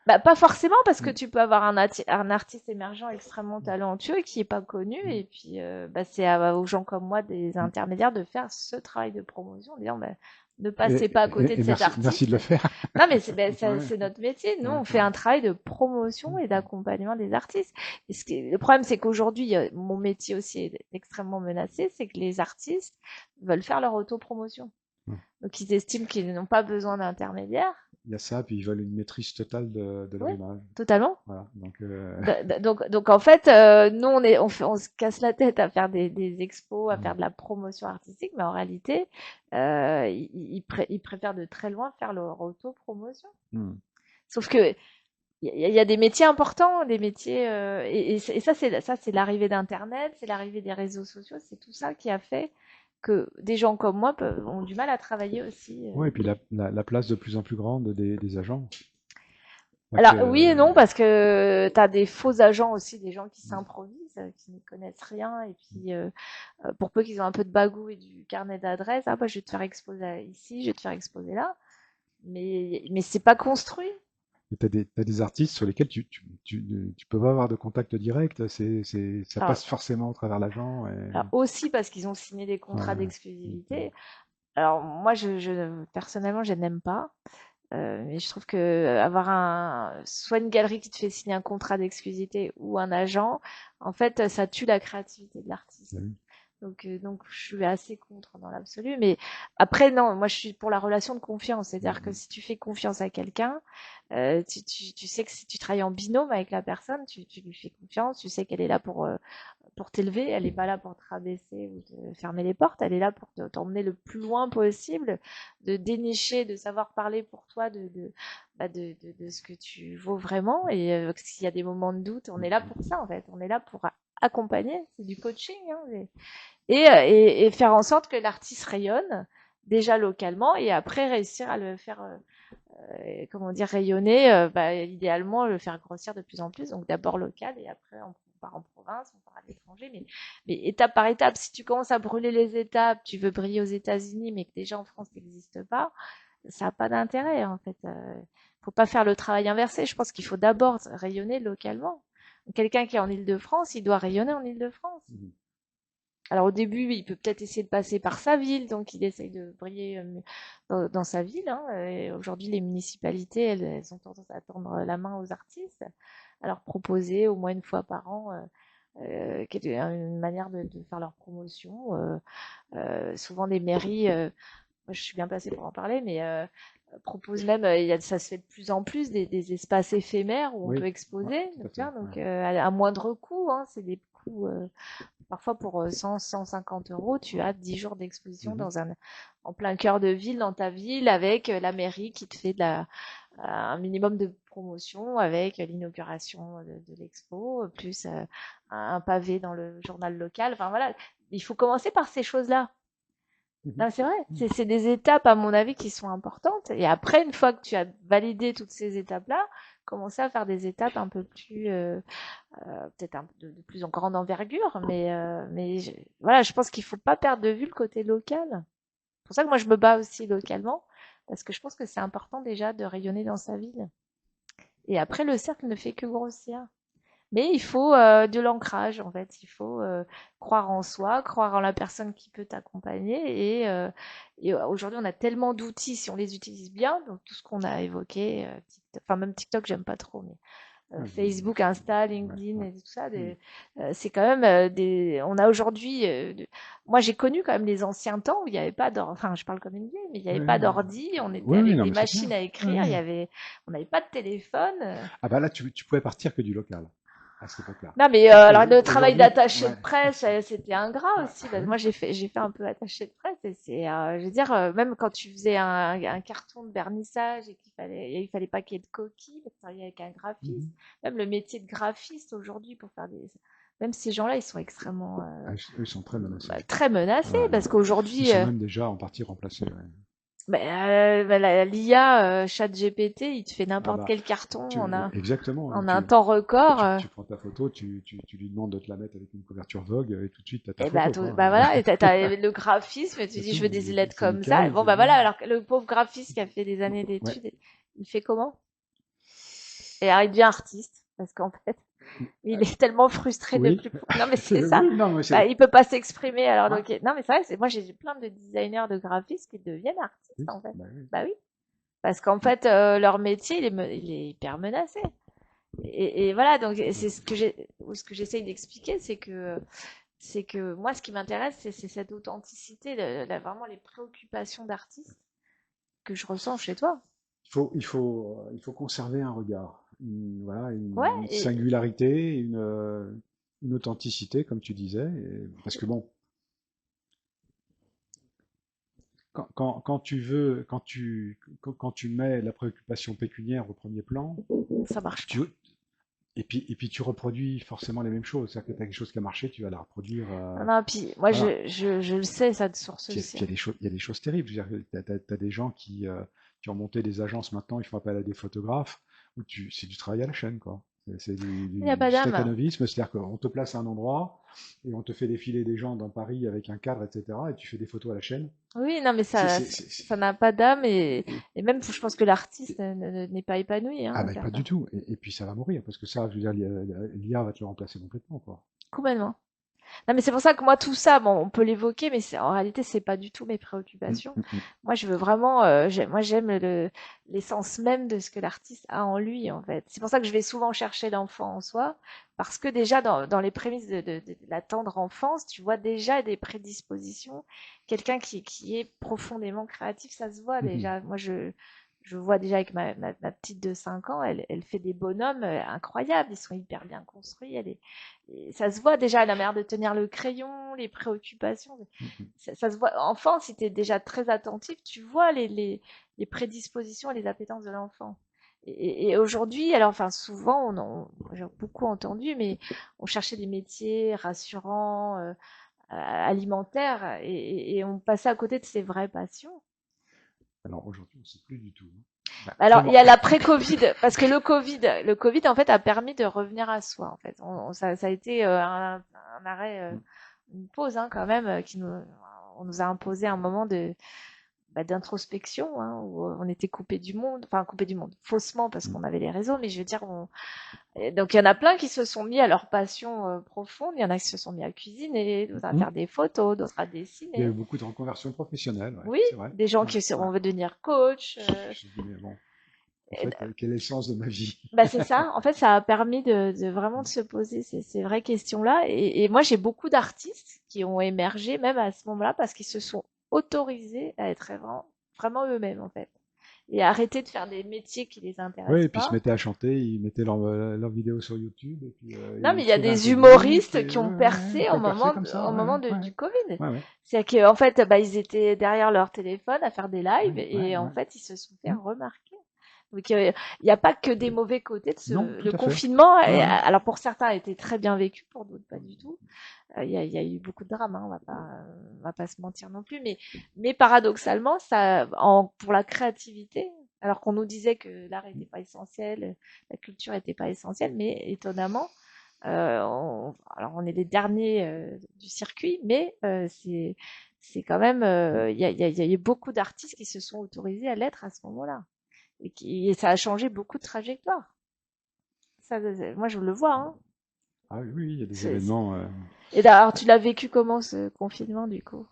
bah, pas forcément parce que Mm, tu peux avoir un artiste émergent extrêmement talentueux qui est pas connu, mm, et puis bah, c'est aux gens comme moi, des mm. intermédiaires, de faire ce travail de promotion, en disant bah, ne Et, passez pas à côté de et cet merci, merci de artiste. le faire. Non, mais c'est ben, Ouais, c'est notre métier. Nous, ouais, on fait ouais. un travail de promotion Mm, et mm, d'accompagnement des artistes. Le problème, c'est qu'aujourd'hui, mon métier aussi est extrêmement menacé, c'est que les artistes veulent faire leur autopromotion. mm. Donc, ils estiment qu'ils n'ont pas besoin d'intermédiaires. Il y a ça, puis ils veulent une maîtrise totale de leur Oui, image. totalement. Voilà. Donc, Donc en fait, nous on se casse la tête à faire des expos, à faire mm, de la promotion artistique, mais en réalité, ils préfèrent de très loin faire leur auto-promotion. mm. Sauf que il y a des métiers importants, des métiers et ça c'est l'arrivée d'Internet, c'est l'arrivée des réseaux sociaux, c'est tout ça qui a fait que des gens comme moi ont du mal à travailler aussi. Ouais, et puis la place de plus en plus grande des agents. Donc, Alors oui et non parce que tu as des faux agents aussi, des gens qui s'improvisent, qui ne connaissent rien et puis pour peu qu'ils ont un peu de bagou et du carnet d'adresses, ah bah je vais te faire exposer ici, je vais te faire exposer là, mais c'est pas construit. t'as des artistes sur lesquels tu peux pas avoir de contact direct. Ça Alors, passe forcément au travers l'agent. alors aussi parce qu'ils ont signé des Ouais, contrats mm, d'exclusivité. Alors moi personnellement je n'aime pas. Mais je trouve que avoir soit une galerie qui te fait signer un contrat d'exclusivité ou un agent, en fait, ça tue la créativité de l'artiste. mm, Donc, je suis assez contre dans l'absolu. Mais après, non, moi, je suis pour la relation de confiance. C'est-à-dire que mm, si tu fais confiance à quelqu'un, tu sais que si tu travailles en binôme avec la personne, tu lui fais confiance, tu sais qu'elle est là pour t'élever, elle n'est pas là pour te rabaisser ou te fermer les portes, elle est là pour t'emmener le plus loin possible, de dénicher, de savoir parler pour toi de ce que tu vaux vraiment. Et s'il y a des moments de doute, on est là pour ça en fait, on est là pour accompagner, c'est du coaching. Hein, et faire en sorte que l'artiste rayonne déjà localement et après réussir à le faire comment dire rayonner bah, idéalement le faire grossir de plus en plus donc d'abord local et après on part en province on part à l'étranger mais étape par étape si tu commences à brûler les étapes tu veux briller aux États-Unis mais que déjà en France n'existe pas ça n'a pas d'intérêt en fait faut pas faire le travail inversé je pense qu'il faut d'abord rayonner localement quelqu'un qui est en Île-de-France il doit rayonner en Île-de-France mm. alors au début, il peut peut-être essayer de passer par sa ville, donc il essaye de briller dans sa ville. Hein. Aujourd'hui, les municipalités, elles ont tendance à tendre la main aux artistes, à leur proposer au moins une fois par an une manière de faire leur promotion. Souvent, les mairies, moi, je suis bien placée pour en parler, mais proposent même, ça se fait de plus en plus, des espaces éphémères où on peut Oui, ouais, exposer. tout à Donc, fait. donc Ouais. à moindre coût, hein, c'est des coûts parfois pour 100, 150 euros, tu as 10 jours d'exposition Mhm. en plein cœur de ville, dans ta ville, avec la mairie qui te fait un minimum de promotion, avec l'inauguration de l'expo, plus un pavé dans le journal local. Enfin voilà, il faut commencer par ces choses-là. Mhm. Non, c'est vrai, Mhm. c'est des étapes, à mon avis, qui sont importantes. Et après, une fois que tu as validé toutes ces étapes-là, commencer à faire des étapes un peu plus peut-être de plus en grande envergure, mais voilà, je pense qu'il faut pas perdre de vue le côté local. C'est pour ça que moi je me bats aussi localement, parce que je pense que c'est important déjà de rayonner dans sa ville. Et après, le cercle ne fait que grossir. Mais il faut de l'ancrage, en fait. Il faut croire en soi, croire en la personne qui peut t'accompagner. Et aujourd'hui, on a tellement d'outils, si on les utilise bien, donc tout ce qu'on a évoqué, enfin même TikTok, j'aime pas trop, mais Ouais, Facebook, Insta, ouais, LinkedIn ouais. et tout ça. Mhm. C'est quand même on a aujourd'hui. Moi, j'ai connu quand même les anciens temps où il n'y avait pas d'ordi. Enfin, je parle comme une vieille, mais il n'y avait Ouais, pas ouais. d'ordi. On était Oui, oui, avec non, des mais c'est machines clair. à Ouais, écrire. ouais. On n'avait pas de téléphone. Ah bah là, tu pouvais partir que du local. à cette époque-là. Non, mais alors le travail Aujourd'hui, d'attaché de ouais. presse, c'était ingrat aussi. Ah Moi, oui. j'ai fait un peu attaché de presse et c'est, je veux dire, même quand tu faisais un carton de vernissage et il fallait pas qu'il y ait de coquilles, parce que tu travaillais avec un graphiste. Mhm. Même le métier de graphiste aujourd'hui pour faire même ces gens-là, ils sont extrêmement, Ah, eux, ils sont très menacés. très Ouais, menacés ouais. parce Ils qu'aujourd'hui, sont même déjà en partie remplacés. Ouais. l'IA, ChatGPT, il te fait Ah n'importe bah, quel carton exactement. en un temps record. Tu prends ta photo, tu lui demandes de te la mettre avec une couverture Vogue et tout de suite, tu as ta Et bah, photo, quoi. bah voilà, et t'as le graphisme, et tu C'est dis je tout, veux des lettres c'est comme ça. nickel, Bon c'est bah bon. voilà, alors que le pauvre graphiste qui a fait des années Ouais. d'études, il fait comment? Et alors il devient artiste parce qu'en fait, il est tellement frustré de Oui, plus. Non mais c'est ça. oui, non, mais Bah, c'est. il peut pas s'exprimer alors Ouais. donc non mais c'est vrai, moi j'ai plein de designers de graphistes qui deviennent artistes Oui, en fait. bah oui. Bah oui, parce qu'en fait leur métier il est hyper menacé. Et voilà donc c'est ce que j'essaye d'expliquer, c'est que moi, ce qui m'intéresse, c'est cette authenticité, vraiment les préoccupations d'artistes que je ressens chez toi. Il faut conserver un regard, voilà, Ouais, une singularité, une authenticité, comme tu disais, parce que bon, quand tu veux, quand tu mets la préoccupation pécuniaire au premier plan, ça marche tu, pas. et puis tu reproduis forcément les mêmes choses. C'est-à-dire que tu as quelque chose qui a marché, tu vas la reproduire. Non, non, puis moi, Voilà. je le sais, ça de source Puis aussi. il y a des choses, il y a des choses terribles. Je veux dire, t'as des gens qui ont monté des agences maintenant, ils font appel à des photographes, c'est du travail à la chaîne, quoi. C'est Il n'y a pas du d'âme. stakhanovisme, c'est-à-dire qu'on te place à un endroit et on te fait défiler des gens dans Paris avec un cadre, etc. Et tu fais des photos à la chaîne. Oui, non, mais C'est, ça, c'est, ça c'est- c'est- ça n'a pas d'âme et- et même, je pense que l'artiste et- n'est pas épanoui, hein, ah à ben faire pas du ça. tout. Et puis ça va mourir parce que ça, je veux dire, l'IA va te le remplacer complètement, quoi. Complètement. Non, mais c'est pour ça que moi, tout ça, bon, on peut l'évoquer, mais en réalité, c'est pas du tout mes Mm, préoccupations. mm, mm. Moi, je veux vraiment, moi, j'aime l'essence même de ce que l'artiste a en lui, en fait. C'est pour ça que je vais souvent chercher l'enfant en soi, parce que déjà, dans les prémices de la tendre enfance, tu vois déjà des prédispositions. Quelqu'un qui est profondément créatif, ça se voit Mhm. déjà. Moi, je vois déjà avec ma petite de 5 ans, elle fait des bonhommes incroyables, ils sont hyper bien construits, et ça se voit déjà la manière de tenir le crayon, les préoccupations. Mhm. Ça se voit. Enfant, si tu es déjà très attentif, tu vois les prédispositions et les appétences de l'enfant. Et aujourd'hui, alors enfin souvent, j'ai beaucoup entendu, mais on cherchait des métiers rassurants, alimentaires, et on passait à côté de ses vraies passions. Alors aujourd'hui, on ne sait plus du tout, hein. Bah, Alors, enfin il bon. y a l'après-Covid, parce que le Covid, en fait, a permis de revenir à soi, en fait. Ça a été un arrêt, une pause, hein, quand même, on nous a imposé un moment d'introspection, hein, où on était coupé du monde, enfin, coupé du monde, faussement, parce Mm. qu'on avait les réseaux, mais je veux dire, et donc il y en a plein qui se sont mis à leur passion profonde, il y en a qui se sont mis à cuisiner, d'autres à Mhm. faire des photos, d'autres à Il y a eu dessiner. beaucoup de reconversions professionnelles, ouais, Oui, c'est vrai. des gens Ouais, qui ouais. on veut devenir coach. Je me dis, mais bon, en fait, quel est le sens de ma vie? Bah c'est ça. En fait, ça a permis de vraiment de se poser ces vraies questions-là. Et moi, j'ai beaucoup d'artistes qui ont émergé même à ce moment-là parce qu'ils se sont autorisés à être vraiment eux-mêmes en fait et arrêter de faire des métiers qui les Oui, intéressent et puis ils se pas. mettaient à chanter, ils mettaient leurs vidéos sur YouTube, et puis Non, ils mais il y a trouvaient un des public, humoristes qui et ont ouais, ouais, ouais, percé qui ont percé comme ça, au ouais, moment ouais, du Covid. ouais, ouais, C'est qu'en fait, bah, ils étaient derrière leur téléphone à faire des lives ouais, ouais, et en ouais. fait, ils se sont fait Hmm. remarquer. Donc, il n'y a pas que des mauvais côtés de Non, tout le à fait. confinement. Ouais, ouais. Alors, pour certains, a été très bien vécu, pour d'autres, pas du tout. Il y a eu beaucoup de drames, hein, on va pas se mentir non plus. Mais paradoxalement, pour la créativité, alors qu'on nous disait que l'art n'était pas essentiel, la culture n'était pas essentielle, mais étonnamment, alors on est les derniers du circuit, mais c'est quand même, il y a eu beaucoup d'artistes qui se sont autorisés à l'être à ce moment-là, et ça a changé beaucoup de trajectoires. Ça, moi je le vois, hein. Ah oui, oui, il y a des C'est- c'est- événements. Et d'ailleurs, tu l'as vécu comment ce confinement du coup?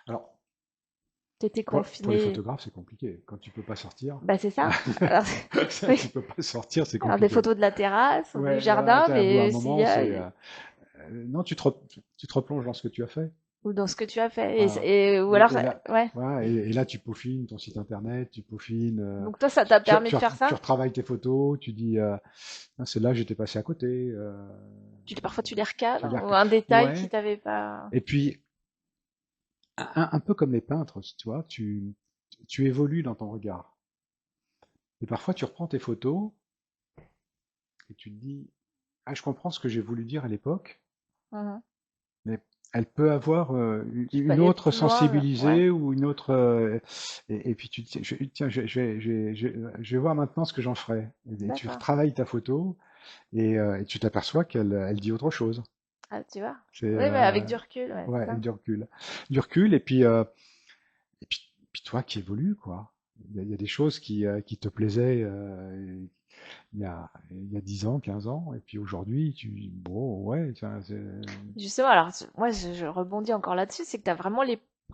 Alors, T'étais pour les confiné, photographes, c'est compliqué. Quand tu peux pas sortir, bah c'est ça. Alors, ça, oui. tu peux pas sortir, c'est Alors des compliqué. photos de la terrasse ou du Ouais, voilà, jardin, à bout à un mais s'il y moment, a, non, tu te replonges dans ce que tu as fait. Ou dans ce que tu as fait. Voilà. Ou alors, Et là, ouais. voilà, et là, tu peaufines ton site internet, tu peaufines, Donc toi, ça t'a permis de faire tu ça? retravailles tes photos, tu dis, ah, celle-là, j'étais passé à côté. Parfois tu les Tu recadres, les ou un détail qui Ouais. t'avait pas. Et puis, un peu comme les peintres, tu vois, tu évolues dans ton regard. Et parfois, tu reprends tes photos et tu te dis, ah, je comprends ce que j'ai voulu dire à l'époque, Mhm. mais elle peut avoir Tu peux une aller autre plus loin, ouais. sensibilisée ou une autre. Et puis tu te dis, tiens, je vais voir maintenant ce que j'en ferai. Et tu D'accord. retravailles ta photo et tu t'aperçois qu'elle dit autre chose. Ah, tu vois? C'est Oui, mais avec du recul, ouais, c'est ouais, ça. du recul. Du recul et puis toi qui évolues, quoi. Il y a des choses qui te plaisaient il y a 10 ans, 15 ans, et puis aujourd'hui, bon, ouais, Justement, alors, moi, je rebondis encore là-dessus, c'est que tu as vraiment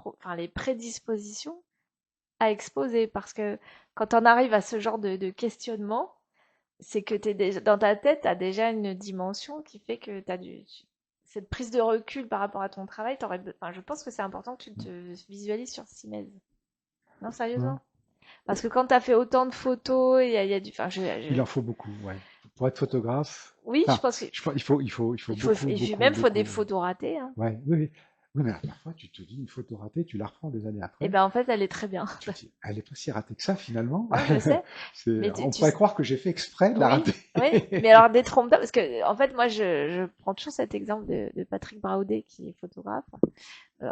enfin, les prédispositions à exposer, parce que quand on arrive à ce genre de questionnement, c'est que t'es déjà, dans ta tête, tu as déjà une dimension qui fait que tu as cette prise de recul par rapport à ton travail, enfin, je pense que c'est important que tu te visualises sur Simez. Non, ouais. sérieusement? Parce que quand tu as fait autant de photos, il y a du, enfin, Il en faut beaucoup, ouais. Pour être photographe, oui, je enfin, pense que il faut beaucoup, et puis beaucoup, même, il faut des beaucoup. photos ratées, hein. Ouais, oui, oui. Oui, mais parfois, tu te dis une photo ratée, tu la reprends des années Et après, ben, en fait, elle est très bien. tu te dis, elle est pas si ratée que ça, finalement. Non, je sais. Mais On pourrait croire que j'ai fait exprès de la oui, rater. oui. Mais alors, détrompe-toi, parce que, en fait, moi, je prends toujours cet exemple de Patrick Braudet, qui est photographe,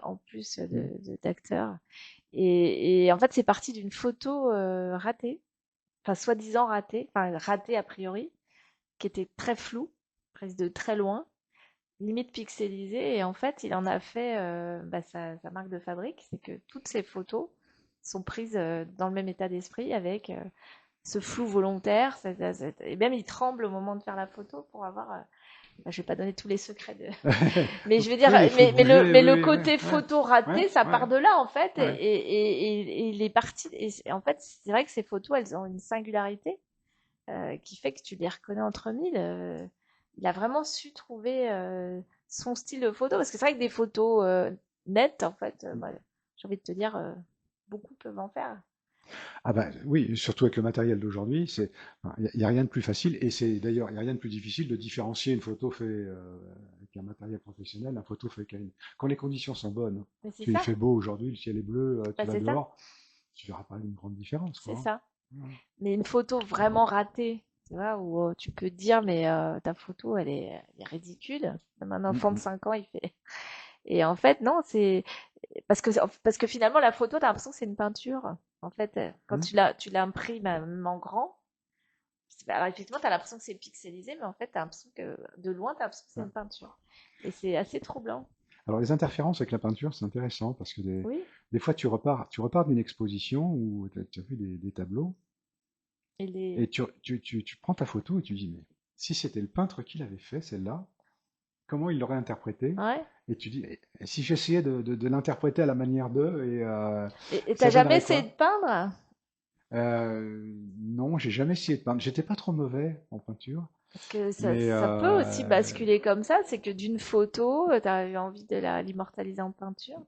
en plus d'acteur. Et en fait, c'est parti d'une photo ratée, enfin, soi-disant ratée, enfin, ratée a priori, qui était très floue, prise de très loin, limite pixelisée. Et en fait, il en a fait bah, sa marque de fabrique, c'est que toutes ces photos sont prises dans le même état d'esprit, avec ce flou volontaire. Et même, il tremble au moment de faire la photo pour avoir. Bah, je vais pas donner tous les secrets de. Mais je veux dire, Oui, il faut bouger, mais oui, le oui, oui, côté ouais, photo ouais, raté, ça ouais, part de là en fait, ouais. et il est parti. En fait, c'est vrai que ces photos, elles ont une singularité qui fait que tu les reconnais entre mille. Il a vraiment su trouver son style de photo, parce que c'est vrai que des photos nettes, en fait, bah, j'ai envie de te dire, beaucoup peuvent en faire. Ah bah oui, surtout avec le matériel d'aujourd'hui, il y a rien de plus facile et c'est d'ailleurs il y a rien de plus difficile de différencier une photo faite avec un matériel professionnel, une photo faite quand les conditions sont bonnes. Mais c'est Il ça, fait beau aujourd'hui, le ciel est bleu, bah, tu vas dehors, tu verras pas une grande différence c'est quoi. ça. Hein. Mais une photo vraiment ratée, tu vois, où tu peux te dire, mais ta photo, elle est ridicule. Même un Mm, enfant de mm, 5 ans, il fait. Et en fait, non, c'est parce que finalement, la photo, t'as l'impression que c'est une peinture. En fait, quand mm. tu l'imprimes même en grand, alors effectivement, t'as l'impression que c'est pixelisé, mais en fait, t'as l'impression que de loin, t'as l'impression que c'est Ouais. une peinture. Et c'est assez troublant. Alors les interférences avec la peinture, c'est intéressant parce que Oui. des fois tu repars d'une exposition où tu as vu des tableaux Et les. et tu prends ta photo et tu dis mais si c'était le peintre qui l'avait fait celle-là, comment il l'aurait interprété. Ouais. Et tu dis, et si j'essayais de l'interpréter à la manière d'eux, Et t'as ça jamais donnerait essayé de quoi? peindre? Non, j'ai jamais essayé de peindre. J'étais pas trop mauvais en peinture, Parce que mais ça peut aussi basculer comme ça, c'est que d'une photo, tu as eu envie de l'immortaliser en peinture.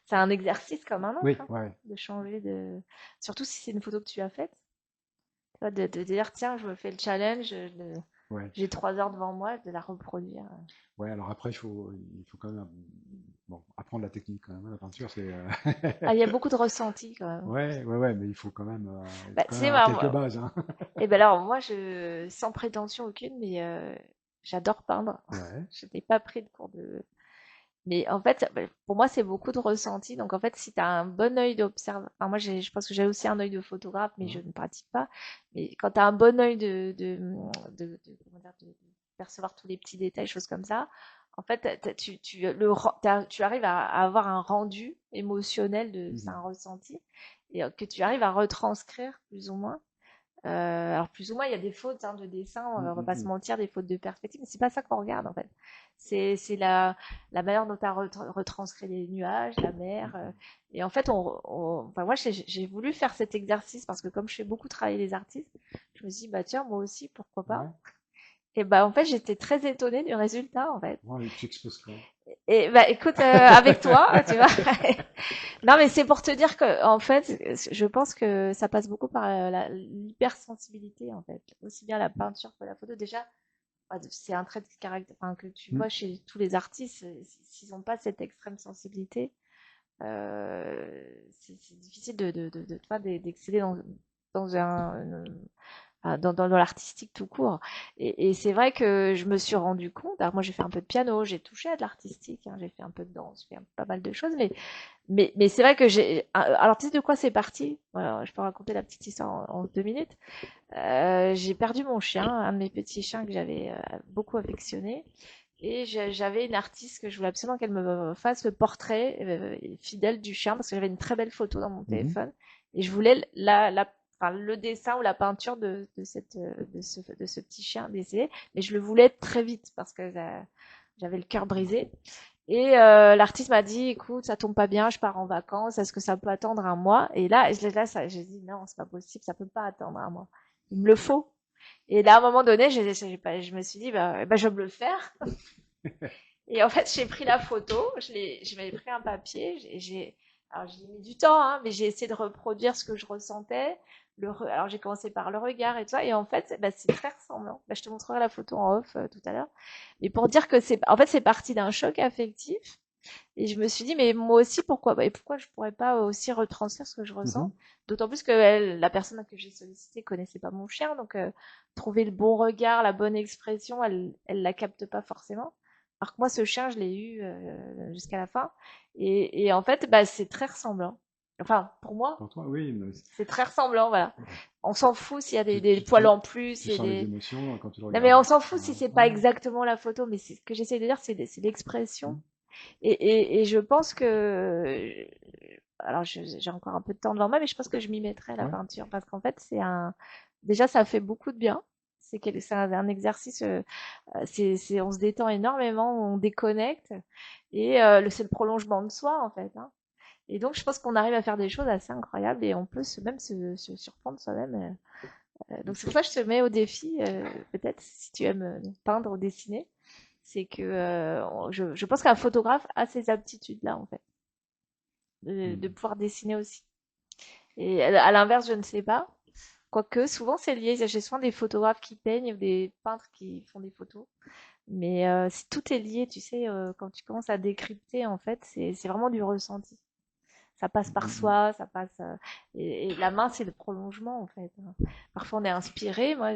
C'est un exercice comme un autre, oui, hein, ouais, de changer de. Surtout si c'est une photo que tu as faite, tu vois, de dire tiens, je me fais le challenge, ouais, j'ai 3 heures devant moi, de la reproduire. ouais. Alors après, il faut quand même, bon, apprendre la technique quand même. Hein. La peinture, c'est, Ah, il y a beaucoup de ressenti quand même. ouais, ouais, ouais, mais il faut Bah, quand tu même sais, avoir quelques bases, hein. et ben alors moi, sans prétention aucune, mais j'adore peindre. Ouais. Je n'ai pas pris de cours de. Mais en fait, bah, pour moi, c'est beaucoup de ressenti. Donc, en fait, si tu as un bon œil d'observation, enfin, moi, je pense que j'ai aussi un œil de photographe, mais je Hein. ne pratique pas. Mais quand tu as un bon œil comment dire, de percevoir tous les petits détails, choses comme ça, en fait, tu arrives à avoir un rendu émotionnel, c'est Mhm. un ressenti, et que tu arrives à retranscrire plus ou moins. Alors plus ou moins, il y a des fautes hein, de dessin, on va pas se Mhm, mentir, des fautes de perspective, mais c'est pas ça qu'on regarde en fait. C'est la manière dont tu as retranscrit les nuages, la mer. mhm, Et en fait, enfin moi j'ai voulu faire cet exercice parce que comme je fais beaucoup travailler les artistes, je me suis dit bah tiens moi aussi pourquoi mhm. pas. Ouais. Et bah en fait j'étais très étonnée du résultat en fait. Ouais, et tu exposes quoi? Et bah écoute, avec toi, tu vois. Non, mais c'est pour te dire que, en fait, je pense que ça passe beaucoup par l'hypersensibilité, en fait. Aussi bien la peinture que la photo. Déjà, c'est un trait de caractère, enfin, que tu Mm. vois chez tous les artistes, s'ils n'ont pas cette extrême sensibilité, c'est difficile tu vois, d'exceller dans dans l'artistique tout court. Et c'est vrai que je me suis rendu compte, alors moi j'ai fait un peu de piano, j'ai touché à de l'artistique, hein, j'ai fait un peu de danse, j'ai fait pas mal de choses, mais c'est vrai que alors tu sais de quoi c'est parti? Voilà, je peux raconter la petite histoire en 2 minutes. J'ai perdu mon chien, un de mes petits chiens que j'avais beaucoup affectionné. Et j'avais une artiste que je voulais absolument qu'elle me fasse le portrait fidèle du chien parce que j'avais une très belle photo dans mon Mhm. téléphone. Et je voulais enfin, le dessin ou la peinture de ce petit chien décédé. Mais je le voulais très vite parce que j'avais le cœur brisé. Et l'artiste m'a dit, écoute, ça tombe pas bien, je pars en vacances, est-ce que ça peut attendre un mois? Et là, j'ai dit, non, c'est pas possible, ça peut pas attendre un mois. Il me le faut. Et là, à un moment donné, je me suis dit, bah, je vais me le faire. Et en fait, j'ai pris la photo, je m'avais pris un papier, alors j'ai mis du temps, hein, mais j'ai essayé de reproduire ce que je ressentais. Alors j'ai commencé par le regard et tout ça, et en fait, bah, c'est très ressemblant. Bah, je te montrerai la photo en off tout à l'heure. Mais pour dire que en fait, c'est parti d'un choc affectif. Et je me suis dit, mais moi aussi, pourquoi, et pourquoi je pourrais pas aussi retranscrire ce que je ressens? Mhm. D'autant plus que la personne que j'ai sollicitée connaissait pas mon chien, donc trouver le bon regard, la bonne expression, elle la capte pas forcément. Alors que moi, ce chien, je l'ai eu jusqu'à la fin, et en fait, bah, c'est très ressemblant. Enfin, pour moi, Pour toi, oui, c'est très ressemblant, voilà. On s'en fout s'il y a tu, des tu, poils tu, en plus, tu s'il y a sens les des... émotions quand tu le Non, mais regardes. on s'en fout si Voilà. c'est pas Ouais. exactement la photo, mais ce que j'essaie de dire, c'est l'expression. Mhm. Et je pense que, alors j'ai encore un peu de temps devant moi, mais je pense que je m'y mettrai à la Ouais. peinture parce qu'en fait déjà ça fait beaucoup de bien. C'est un exercice, on se détend énormément, on déconnecte et c'est le prolongement de soi en fait, hein. Et donc je pense qu'on arrive à faire des choses assez incroyables et on peut même se surprendre soi-même. Donc c'est pour ça que je te mets au défi, peut-être si tu aimes peindre ou dessiner, c'est que je pense qu'un photographe a ces aptitudes-là en fait de Mhm. pouvoir dessiner aussi. Et à l'inverse, je ne sais pas. Quoique, souvent c'est lié. J'ai souvent des photographes qui peignent ou des peintres qui font des photos. Mais si tout est lié, tu sais, quand tu commences à décrypter, en fait, c'est vraiment du ressenti. Ça passe par Mhm. soi, ça passe. Et la main, c'est le prolongement, en fait, hein. Parfois, on est inspiré. Moi,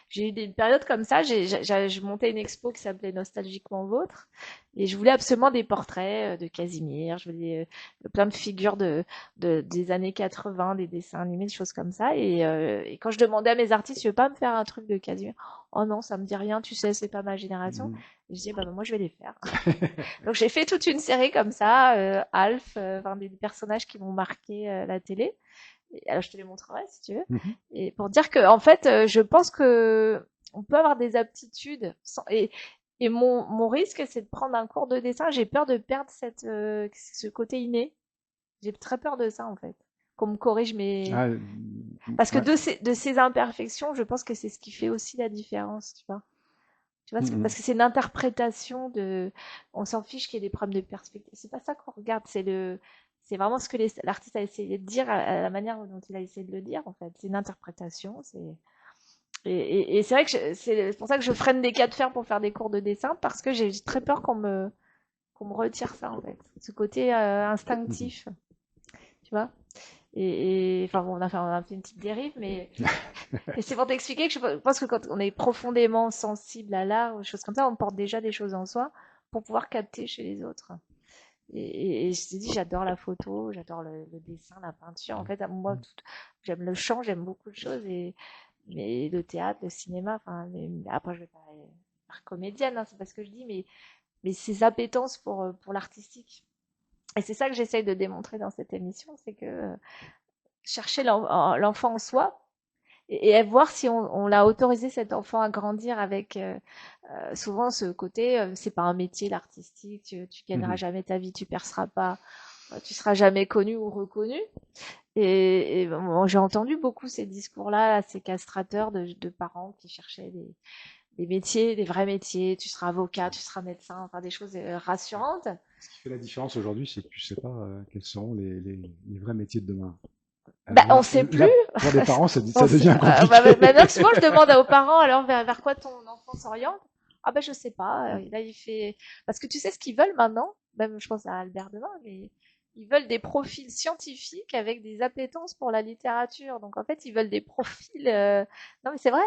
j'ai eu des périodes comme ça. Je montais une expo qui s'appelait Nostalgiquement Vôtre. Et je voulais absolument des portraits de Casimir. Je voulais plein de figures des années 80, des dessins animés, des choses comme ça. Et quand je demandais à mes artistes, tu veux pas me faire un truc de Casimir? Oh non, ça me dit rien, tu sais, c'est pas ma génération. Mhm. Et je dis, bah, moi, je vais les faire. Donc j'ai fait toute une série comme ça, Alf, enfin, des personnages qui m'ont marqué la télé. Et, alors je te les montrerai si tu veux. Mhm. Et pour dire que en fait, je pense que on peut avoir des aptitudes et mon risque, c'est de prendre un cours de dessin. J'ai peur de perdre ce côté inné. J'ai très peur de ça en fait. Qu'on me corrige mes Ah, parce que ouais. de ces imperfections, je pense que c'est ce qui fait aussi la différence, tu vois. Tu vois, Mhm. parce que c'est une interprétation de. On s'en fiche qu'il y ait des problèmes de perspective. C'est pas ça qu'on regarde, c'est vraiment ce que l'artiste a essayé de dire à la manière dont il a essayé de le dire, en fait. C'est une interprétation. Et c'est vrai que c'est pour ça que je freine des cas de fer pour faire des cours de dessin, parce que j'ai très peur qu'on me retire ça, en fait. Ce côté Mhm. instinctif, tu vois. Enfin bon, on a fait une petite dérive, mais c'est pour t'expliquer que je pense que quand on est profondément sensible à l'art ou des choses comme ça, on porte déjà des choses en soi pour pouvoir capter chez les autres. Et je t'ai dit, j'adore la photo, j'adore le dessin, la peinture. En fait, moi, j'aime le chant, j'aime beaucoup de choses. Mais le théâtre, le cinéma, enfin, après, je vais pas faire comédienne, hein, c'est pas ce que je dis, mais ces appétences pour l'artistique. Et c'est ça que j'essaye de démontrer dans cette émission, c'est que chercher l'enfant en soi, et voir si on l'a autorisé cet enfant à grandir avec souvent ce côté c'est pas un métier l'artistique, tu gagneras Mhm. jamais ta vie, tu perceras pas, tu seras jamais connu ou reconnu. Et bon, j'ai entendu beaucoup ces discours-là, ces castrateurs de parents qui cherchaient des métiers, des vrais métiers. Tu seras avocat, tu seras médecin, enfin des choses rassurantes. Ce qui fait la différence aujourd'hui, c'est que tu sais pas quels seront les vrais métiers de demain. Bah, Alors on là, sait plus. là, pour les parents, On ça sait, devient compliqué. maintenant, souvent, je demande aux parents, alors, vers quoi ton enfant s'oriente? Ah ben, je sais pas. Là, il fait... Parce que tu sais ce qu'ils veulent maintenant? Même, je pense à Albert Demain, mais ils veulent des profils scientifiques avec des appétences pour la littérature. Donc, en fait, ils veulent des profils... Non, mais c'est vrai.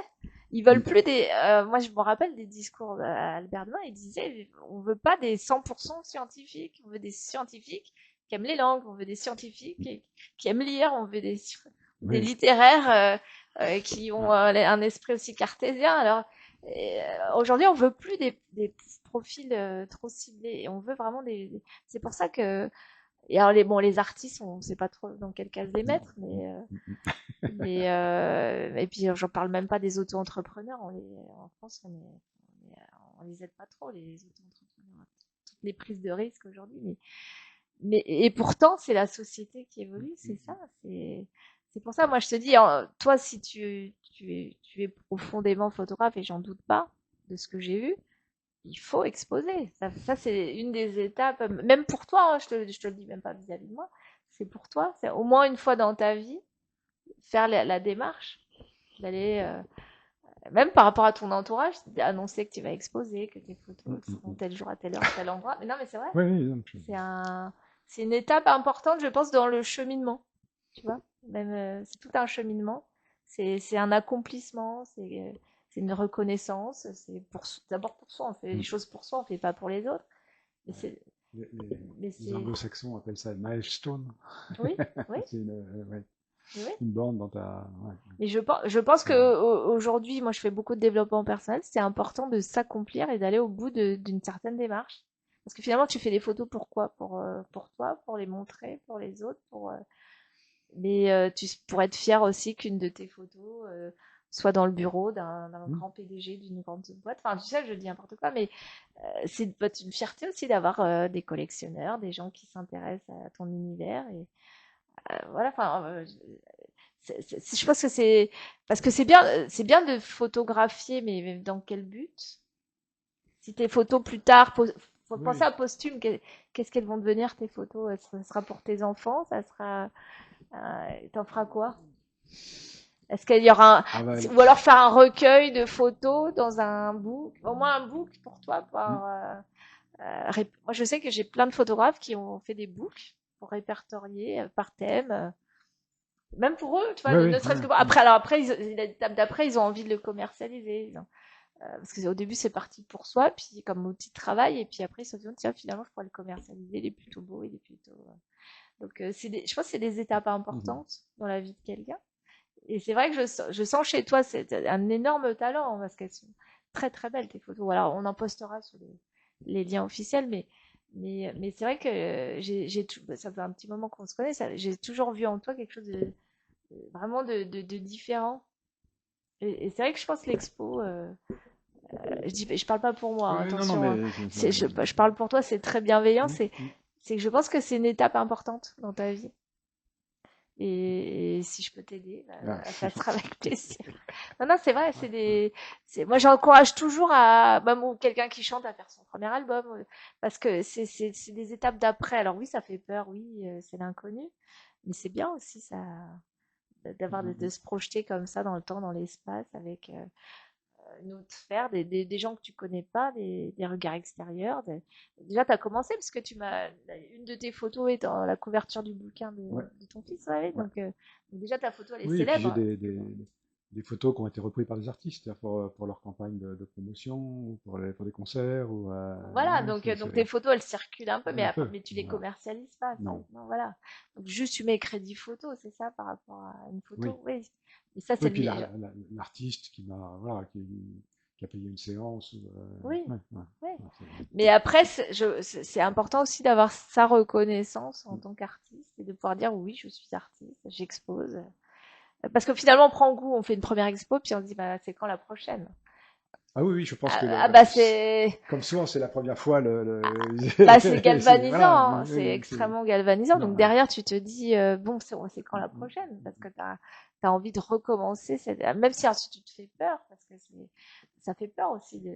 Ils veulent plus des... moi, je me rappelle des discours d'Albert Demain. Il disait, on veut pas des 100% scientifiques. On veut des scientifiques qui aiment les langues. On veut des scientifiques qui aiment lire. On veut des Oui. littéraires qui ont un esprit aussi cartésien. Alors aujourd'hui, on veut plus des profils trop ciblés. Et on veut vraiment C'est pour ça que et alors les artistes, on ne sait pas trop dans quelle case les mettre, et puis j'en parle même pas des auto-entrepreneurs. En France, on les aide pas trop les auto-entrepreneurs. Toutes les prises de risques aujourd'hui, et pourtant, c'est la société qui évolue, c'est ça. C'est pour ça, moi, je te dis, toi, si tu es profondément photographe, et j'en doute pas de ce que j'ai vu, il faut exposer. Ça c'est une des étapes, même pour toi, hein, je te le dis même pas vis-à-vis de moi, c'est pour toi. C'est au moins une fois dans ta vie, faire la démarche d'aller, même par rapport à ton entourage, annoncer que tu vas exposer, que tes photos seront tel jour à telle heure, à tel endroit. Mais non, mais c'est vrai. Oui, oui, non, C'est c'est une étape importante, je pense, dans le cheminement. Tu vois, même c'est tout un cheminement. C'est un accomplissement. C'est une reconnaissance. C'est d'abord pour soi. On fait les choses pour soi. On fait pas pour les autres. Mais ouais. c'est, Les, mais les c'est, anglo-saxons appellent ça milestone. oui, oui, C'est ouais, oui. une borne dans ta. Ouais, Mais je pense c'est marrant. que aujourd'hui, moi, je fais beaucoup de développement personnel. C'est important de s'accomplir et d'aller au bout d'une certaine démarche. Parce que finalement, tu fais des photos pour quoi? Pour toi, pour les montrer, pour les autres, mais tu pourrais être fier aussi qu'une de tes photos soit dans le bureau d'un Hmm. grand PDG d'une grande boîte. Enfin, tu sais, je dis n'importe quoi, mais c'est une fierté aussi d'avoir des collectionneurs, des gens qui s'intéressent à ton univers. Et voilà, enfin, je pense que c'est parce que c'est bien de photographier, mais dans quel but? Si tes photos plus tard, faut penser Oui. à posthume. Qu'est-ce qu'elles vont devenir tes photos? Ça sera pour tes enfants? Ça sera, t'en feras quoi? Est-ce qu'il y aura Ah bah, ou alors faire un recueil de photos dans un book, au moins un book pour toi, hmm. moi, je sais que j'ai plein de photographes qui ont fait des books pour répertorier par thème, même pour eux, tu vois, Oui, ne oui, serait-ce que oui. après, alors après, l'étape d'après, ils ont envie de le commercialiser, parce qu'au début, c'est parti pour soi, puis comme outil de travail, et puis après, ils se sont dit, tiens, finalement, je pourrais le commercialiser, il est plutôt beau, il est plutôt. Donc, je pense que c'est des étapes Mhm. importantes dans la vie de quelqu'un. Et c'est vrai que je sens chez toi c'est un énorme talent hein, parce qu'elles sont très très belles tes photos. Alors on en postera sur les liens officiels, mais c'est vrai que ça fait un petit moment qu'on se connaît, j'ai toujours vu en toi quelque chose vraiment de différent. Et c'est vrai que je pense que l'expo, je parle pas pour moi, hein, Oui, non, non, attention, hein. mais. Je parle pour toi, c'est très bienveillant. Hmm, hmm. C'est que je pense que c'est une étape importante dans ta vie. Et si je peux t'aider, Ah. ça sera avec plaisir. Non, non, c'est vrai, moi j'encourage toujours même quelqu'un qui chante à faire son premier album, parce que c'est des étapes d'après. Alors oui, ça fait peur, oui, c'est l'inconnu, mais c'est bien aussi ça, de se projeter comme ça dans le temps, dans l'espace, avec une autre sphère, des gens que tu connais pas, des regards extérieurs. Déjà, tu as commencé parce que une de tes photos est dans la couverture du bouquin Ouais, de ton fils, ouais, ouais. donc déjà ta photo elle est Oui, et puis j'ai célèbre. des photos qui ont été reprises par des artistes pour leur campagne de promotion, ou pour des concerts, ou Voilà, ouais, donc tes photos elles circulent un peu, un peu. mais tu les Voilà. commercialises pas. Non. Non, voilà. Donc juste tu mets crédit photo, c'est ça par rapport à une Oui. photo, oui. Et ça c'est Oui, le puis mieux. l'artiste voilà, qui a payé une séance. Oui, Ouais, ouais, oui. ouais, Mais après, c'est important aussi d'avoir sa reconnaissance en tant qu'artiste et de pouvoir dire oui, je suis artiste, j'expose. Parce que finalement, on prend goût, on fait une première expo, puis on se dit, bah, c'est quand la prochaine? Ah oui, oui, je pense que Bah c'est comme souvent, c'est la première fois bah c'est galvanisant, voilà, hein, oui, c'est oui, extrêmement galvanisant. non, Donc derrière, tu te dis bon, c'est quand la mm, prochaine parce que t'as envie de recommencer, même si ensuite tu te fais peur parce que ça fait peur aussi de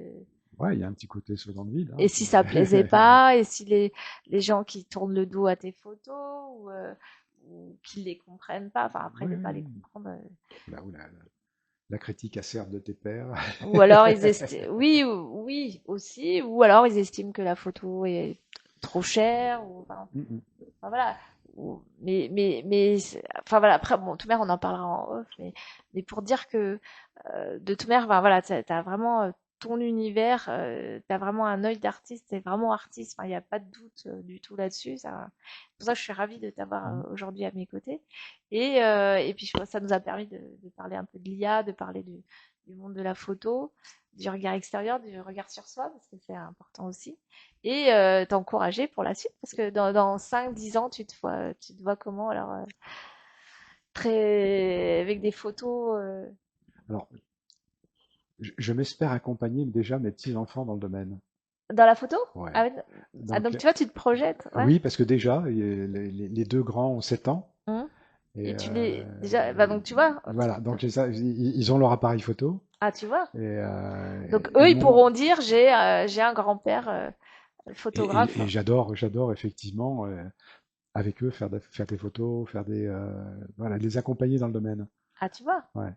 ouais, il y a un petit côté saut de vide, et hein, si ça plaisait pas et si les gens qui tournent le dos à tes photos ou qui les comprennent pas, enfin après oui, ne oui, pas les oui. comprendre. Là où la critique acerbe de tes pairs. Ou alors ils estiment, oui, oui aussi, ou alors ils estiment que la photo est trop chère, ou Mm, mm. enfin, voilà. Enfin voilà. Après, bon, tout on en parlera en off, mais pour dire que de toute manière, ben, voilà, t'as vraiment ton univers, t'as vraiment un œil d'artiste, t'es vraiment artiste. Enfin, il n'y a pas de doute du tout là-dessus. C'est pour ça que je suis ravie de t'avoir Mm. aujourd'hui à mes côtés. Et puis, je pense que ça nous a permis de parler un peu de l'IA, de parler du monde de la photo, du regard extérieur, du regard sur soi, parce que c'est important aussi. Et t'encourager pour la suite, parce que dans 5-10 ans, tu te vois comment alors très avec des photos Alors, je m'espère accompagner déjà mes petits-enfants dans le domaine. dans la photo? Ouais. Ah, ouais. Ah, Donc, donc tu vois, tu te projettes, ouais. oui, parce que déjà, les deux grands ont 7 ans. Mmh. Et Et tu les déjà, bah donc tu vois, voilà, donc ils ont leur appareil photo. ah tu vois. Donc Et eux, ils mon, pourront dire j'ai un grand-père photographe. et j'adore effectivement avec eux faire des photos, voilà, les accompagner dans le domaine. Ah tu vois. Ouais.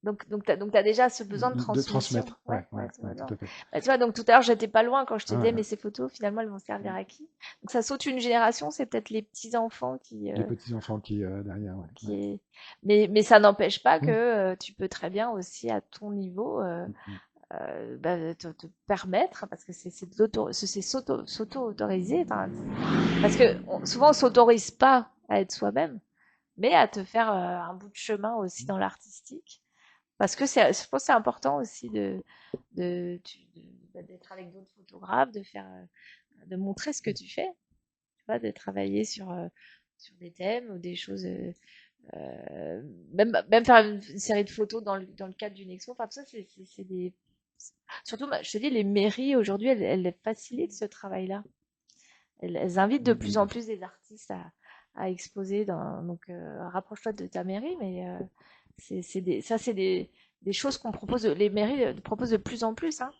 Donc t'as déjà ce besoin de De transmission. transmettre. Ouais, Ouais, ouais, ouais, c'est ouais, vraiment. tout à fait. Bah, tu vois, donc tout à l'heure, j'étais pas loin quand je te disais, Ouais, mais ces photos, finalement, elles vont servir à qui? Donc ça saute une génération, c'est peut-être les petits-enfants les petits-enfants qui derrière, ouais, qui ouais. est... Mais ça n'empêche pas que Mm, tu peux très bien aussi, à ton niveau, mm, mm. bah, te permettre, parce que c'est s'auto-autoriser, enfin, parce que souvent on s'autorise pas à être soi-même, mais à te faire un bout de chemin aussi dans l'artistique. Parce que je pense que c'est important aussi d'être avec d'autres photographes, de montrer ce que tu fais, tu vois, de travailler sur des thèmes ou des choses, même faire une série de photos dans le cadre d'une expo. Enfin, tout ça, c'est des, surtout, bah, je te dis, les mairies aujourd'hui, elles facilitent ce travail-là. Elles invitent de plus en plus des artistes à exposer donc, rapproche-toi de ta mairie, mais c'est des choses qu'on propose, les mairies proposent de plus en plus, hein.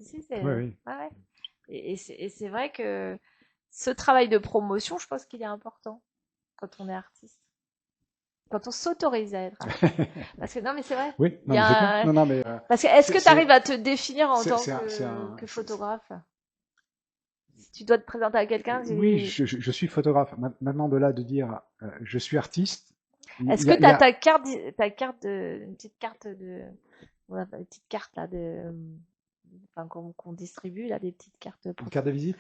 Oui, oui. Ouais, ouais. Et c'est vrai que ce travail de promotion, je pense qu'il est important quand on est artiste. Quand on s'autorise à être artiste. Parce que, non, mais c'est vrai. Oui, Il y non, mais c'est clair. a Non, non, mais parce que, est-ce c'est, que tu arrives c'est, à te définir en tant c'est que photographe? Si tu dois te présenter à quelqu'un, oui, je suis photographe. Maintenant, de là de dire je suis artiste, est-ce que tu il y as a une petite carte ouais, une petite carte là enfin, qu'on distribue là, des petites cartes une carte de visite.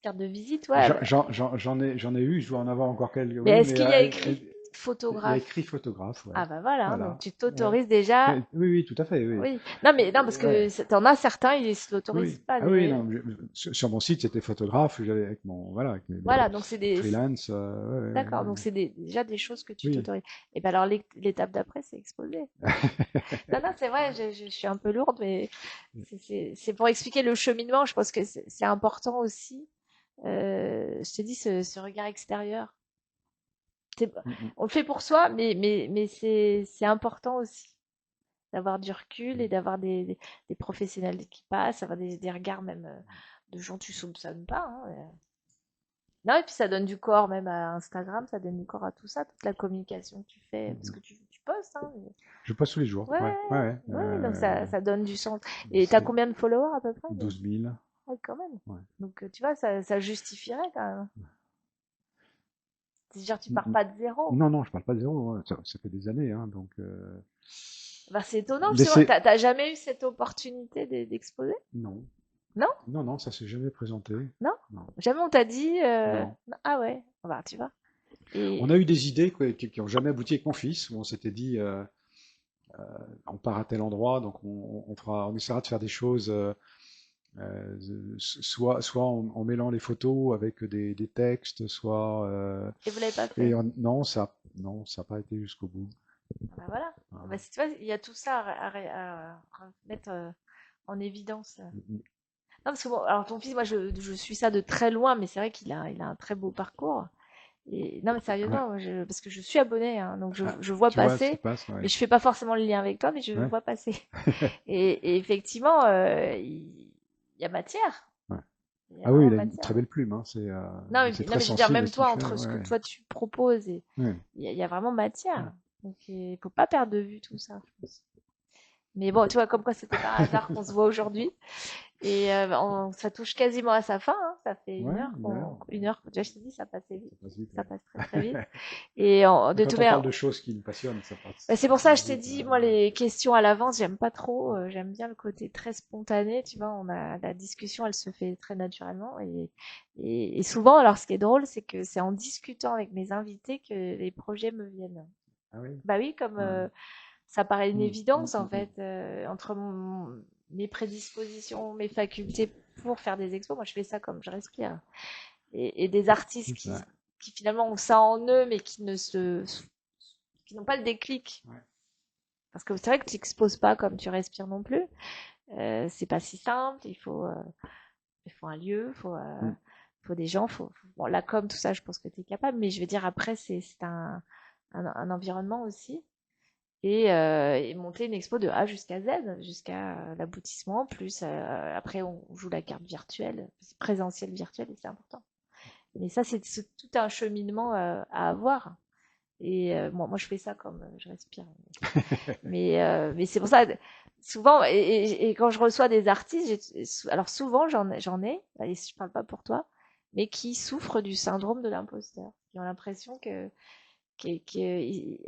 cartes de visite, ouais. J'en ai eu, je dois en avoir encore quelques. Mais Oui, est-ce mais qu'il y a écrit il y a photographe? écrit photographe, ouais. Ah bah voilà, hein, donc Voilà. tu Ouais. t'autorises déjà. Oui, oui, tout à fait, oui. Oui. Non mais non parce que Ouais. t'en as certains, ils se Oui, l'autorisent oui. pas. Ah oui, non, sur mon site, c'était photographe, j'avais avec voilà, avec Voilà, donc c'est des freelance. d'accord, donc c'est déjà des choses que tu Oui. t'autorises. Et ben alors l'étape d'après, c'est exposer. Non, non, c'est vrai, je suis un peu lourde, mais c'est pour expliquer le cheminement. Je pense que c'est important aussi. Je te dis, ce regard extérieur. Mm, mm, On le fait pour soi, mais c'est important aussi d'avoir du recul et mm. d'avoir des professionnels qui passent, avoir des regards même de gens que tu soupçonnes pas, hein. Non, et puis ça donne du corps même à Instagram, ça donne du corps à tout ça, toute la communication que tu fais, parce que tu postes, hein. Je passe tous les jours. Ouais, Ouais, ouais, ouais. ouais, donc ça donne du sens. Et t'as C'est combien de followers à peu près? 12 000. Ouais, quand même. Ouais. Donc tu vois, ça justifierait quand même. C'est-à-dire, tu Mm, pars mm. pas de zéro. Non, non, je parle pas de zéro, hein. Ça fait des années, hein, donc Bah, c'est étonnant, parce que laissez. t'as jamais eu cette opportunité d'exposer? Non, Non? non, non, ça s'est jamais présenté. Non? Non, Jamais on t'a dit, non. ah ouais, bah, tu vois. On a Et, eu des idées quoi, qui ont jamais abouti avec mon fils, où on s'était dit, on part à tel endroit, donc on essaiera de faire des choses, soit en mêlant les photos avec des textes, soit et vous l'avez pas fait. non, ça n'a pas été jusqu'au bout. Bah voilà. Bah, Voilà. tu vois, il y a tout ça à remettre en évidence. Mm, mm. Non, parce que bon, alors ton fils, moi, je suis ça de très loin, mais c'est vrai il a un très beau parcours. Et non, mais Ouais. sérieusement, parce que je suis abonnée, hein, donc Ah, je vois tu vois ce qui passer, passe, mais ouais. je fais pas forcément le lien avec toi, mais je Ouais. vois passer. Et effectivement, il y a matière. Ouais. Il y a Ah oui, vraiment il a une très matière. belle plume, hein. C'est Non, très mais je veux dire, sensible à même ce qu'il toi, fait. entre ce Ouais, que ouais. toi tu proposes, et Ouais. il y a vraiment Ouais. matière. Donc, il faut pas perdre de vue tout ça, je pense. Mais bon, tu vois, comme quoi c'était par hasard qu'on se voit aujourd'hui. Et ça touche quasiment à sa fin, hein. Ça fait Ouais, d'ailleurs, une heure, déjà je t'ai dit, ça passait ça vite. passe vite, Ça passe très très vite. ouais. Et Mais de toute quand on parle manière, de choses qui nous passionnent, ça passe, bah, c'est ça pour passe ça que vraiment je t'ai vite, dit, hein. moi les questions à l'avance, j'aime pas trop. J'aime bien le côté très spontané, tu vois. On a la discussion, elle se fait très naturellement. Et souvent, alors ce qui est drôle, c'est que c'est en discutant avec mes invités que les projets me viennent. Ah oui? Bah oui, comme Ouais. ça paraît une Mm, mm, évidence en mm, mm. fait, entre mes prédispositions, mes facultés pour faire des expos. Moi, je fais ça comme je respire. Et des artistes C'est ça. qui finalement ont ça en eux, mais qui n'ont pas le déclic. Ouais. Parce que c'est vrai que tu n'exposes pas comme tu respires non plus. C'est pas si simple. Il faut un lieu, Mm. faut des gens, bon, la com, tout ça, je pense que tu es capable. Mais je veux dire, après, c'est un environnement aussi. Et monter une expo de A jusqu'à Z, jusqu'à l'aboutissement. Plus après, on joue la carte virtuelle, présentielle virtuelle, et c'est important. Mais ça, c'est tout un cheminement à avoir. Et moi, je fais ça comme je respire. Mais c'est pour ça, souvent, et quand je reçois des artistes, alors souvent, j'en ai, et je parle pas pour toi, mais qui souffrent du syndrome de l'imposteur, qui ont l'impression ils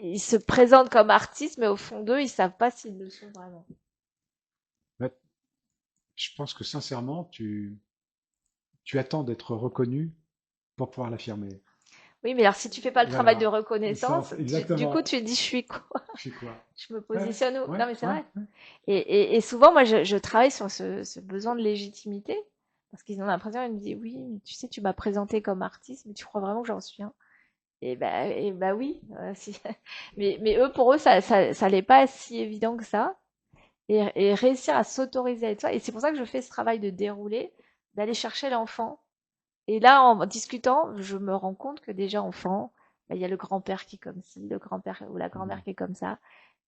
ils se présentent comme artistes, mais au fond d'eux, ils savent pas s'ils le sont vraiment. Bah, je pense que sincèrement, tu attends d'être reconnu pour pouvoir l'affirmer. Oui, mais alors si tu fais pas le travail de Voilà. reconnaissance, du coup, Exactement. tu dis je suis quoi? Je fais quoi? Je me Ouais, positionne où? ouais, Non, mais c'est ouais, vrai. ouais. Et souvent, moi, je travaille sur ce besoin de légitimité. Parce qu'ils ont l'impression, ils me disent, oui, mais tu sais, tu m'as présenté comme artiste, mais tu crois vraiment que j'en suis un? Et bah oui. Si. Mais eux, pour eux, ça l'est pas si évident que ça. Et réussir à s'autoriser à être soi. Et c'est pour ça que je fais ce travail de dérouler, d'aller chercher l'enfant. Et là, en discutant, je me rends compte que déjà enfant, bah, il y a le grand-père qui est comme ci, le grand-père ou la grand-mère Mhm. qui est comme ça.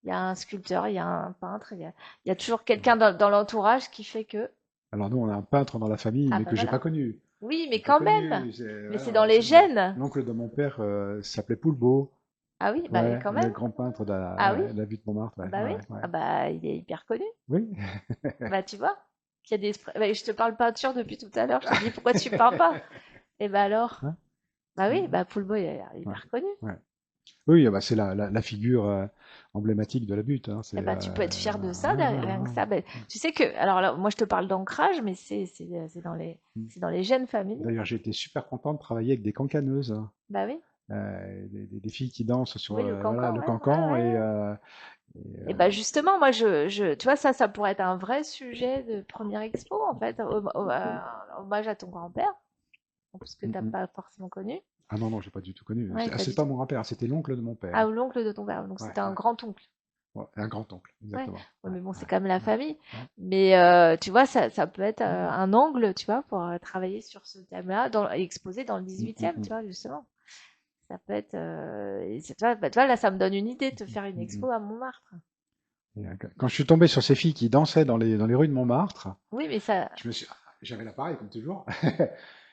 Il y a un sculpteur, il y a un peintre, il y a toujours quelqu'un Mhm. dans l'entourage qui fait que, Alors nous, on a un peintre dans la famille, ah mais bah que j'ai pas voilà. connu. Oui, mais J'ai pas quand même. connu. Mais c'est dans Voilà, les gènes. l'oncle de mon père s'appelait Poulbeau. Ah oui, bah Ouais, quand le même. grand peintre de Ah oui, ouais, de la butte Montmartre. ah Ouais, bah oui. ouais, ouais. Ah bah il est hyper connu. Oui. Bah tu vois. Qu'il y a bah, je te parle peinture depuis tout à l'heure. Je te dis pourquoi tu peins pas? Et bah alors? Ouais, Bah oui, mhm, bah Poulbo il est ouais, hyper connu. ouais. Oui, bah, c'est la figure emblématique de la butte, hein. Eh ben, tu peux être fier de ça, Ouais, ouais, rien que ouais. ça. Ben, tu sais que, alors là, moi je te parle d'ancrage, mais Mm. c'est dans les gènes familiaux. D'ailleurs, j'ai été super content de travailler avec des cancaneuses, hein. Bah oui, Des filles qui dansent sur oui, le voilà, cancan, le ouais, ouais, cancan ouais. Et ben justement, moi tu vois, ça pourrait être un vrai sujet de première expo, en fait, hommage à ton grand-père, parce que mm, t'as mm. pas forcément connu. Ah non, non, j'ai pas du tout connu. Ouais, pas C'est du pas tout. mon grand-père, c'était l'oncle de mon Ah, père. ou l'oncle de ton père, donc Ouais, c'était un ouais. grand-oncle. Ouais, un grand-oncle, Ouais. exactement. Ouais, Ouais, mais bon, c'est ouais, quand même la ouais, famille. ouais. Mais tu vois, ça peut être un angle, tu vois, pour travailler sur ce thème-là, et exposer dans le Mm, mm, 18e, tu mm. vois, justement. Ça peut être. Tu vois, bah, tu vois, là, ça me donne une idée de te faire une Mm, mm. expo à Montmartre. Et, quand je suis tombé sur ces filles qui dansaient dans les rues de Montmartre, Oui, mais ça. j'avais l'appareil comme toujours.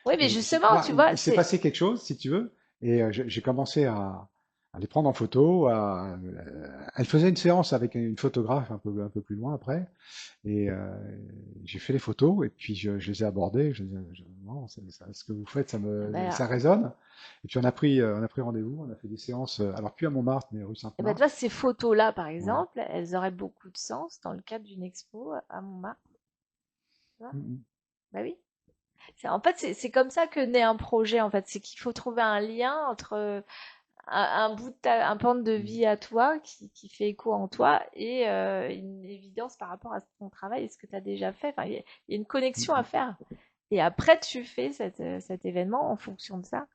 Oui, mais Et justement, tu vois, il s'est passé quelque chose, si tu veux, et j'ai commencé à les prendre en photo. Elle faisait une séance avec une photographe un peu plus loin après, et j'ai fait les photos, et puis je les ai abordées. Non, ce que vous faites, ben, ça résonne. Et puis on a pris rendez-vous, on a fait des séances, alors plus à Montmartre, mais rue eh ben, tu vois, Sainte-Marthe. ces photos-là, par Ouais. exemple, elles auraient beaucoup de sens dans le cadre d'une expo à Montmartre. Tu vois. Mm, mm. Bah oui. En fait, c'est comme ça que naît un projet, en fait. C'est qu'il faut trouver un lien entre un bout un pan de Mm. vie à toi qui fait écho en toi et une évidence par rapport à ton travail et ce que tu as déjà fait. Enfin, il y a une Mm, connexion à mm. faire. Et après, tu fais cet événement en fonction de ça.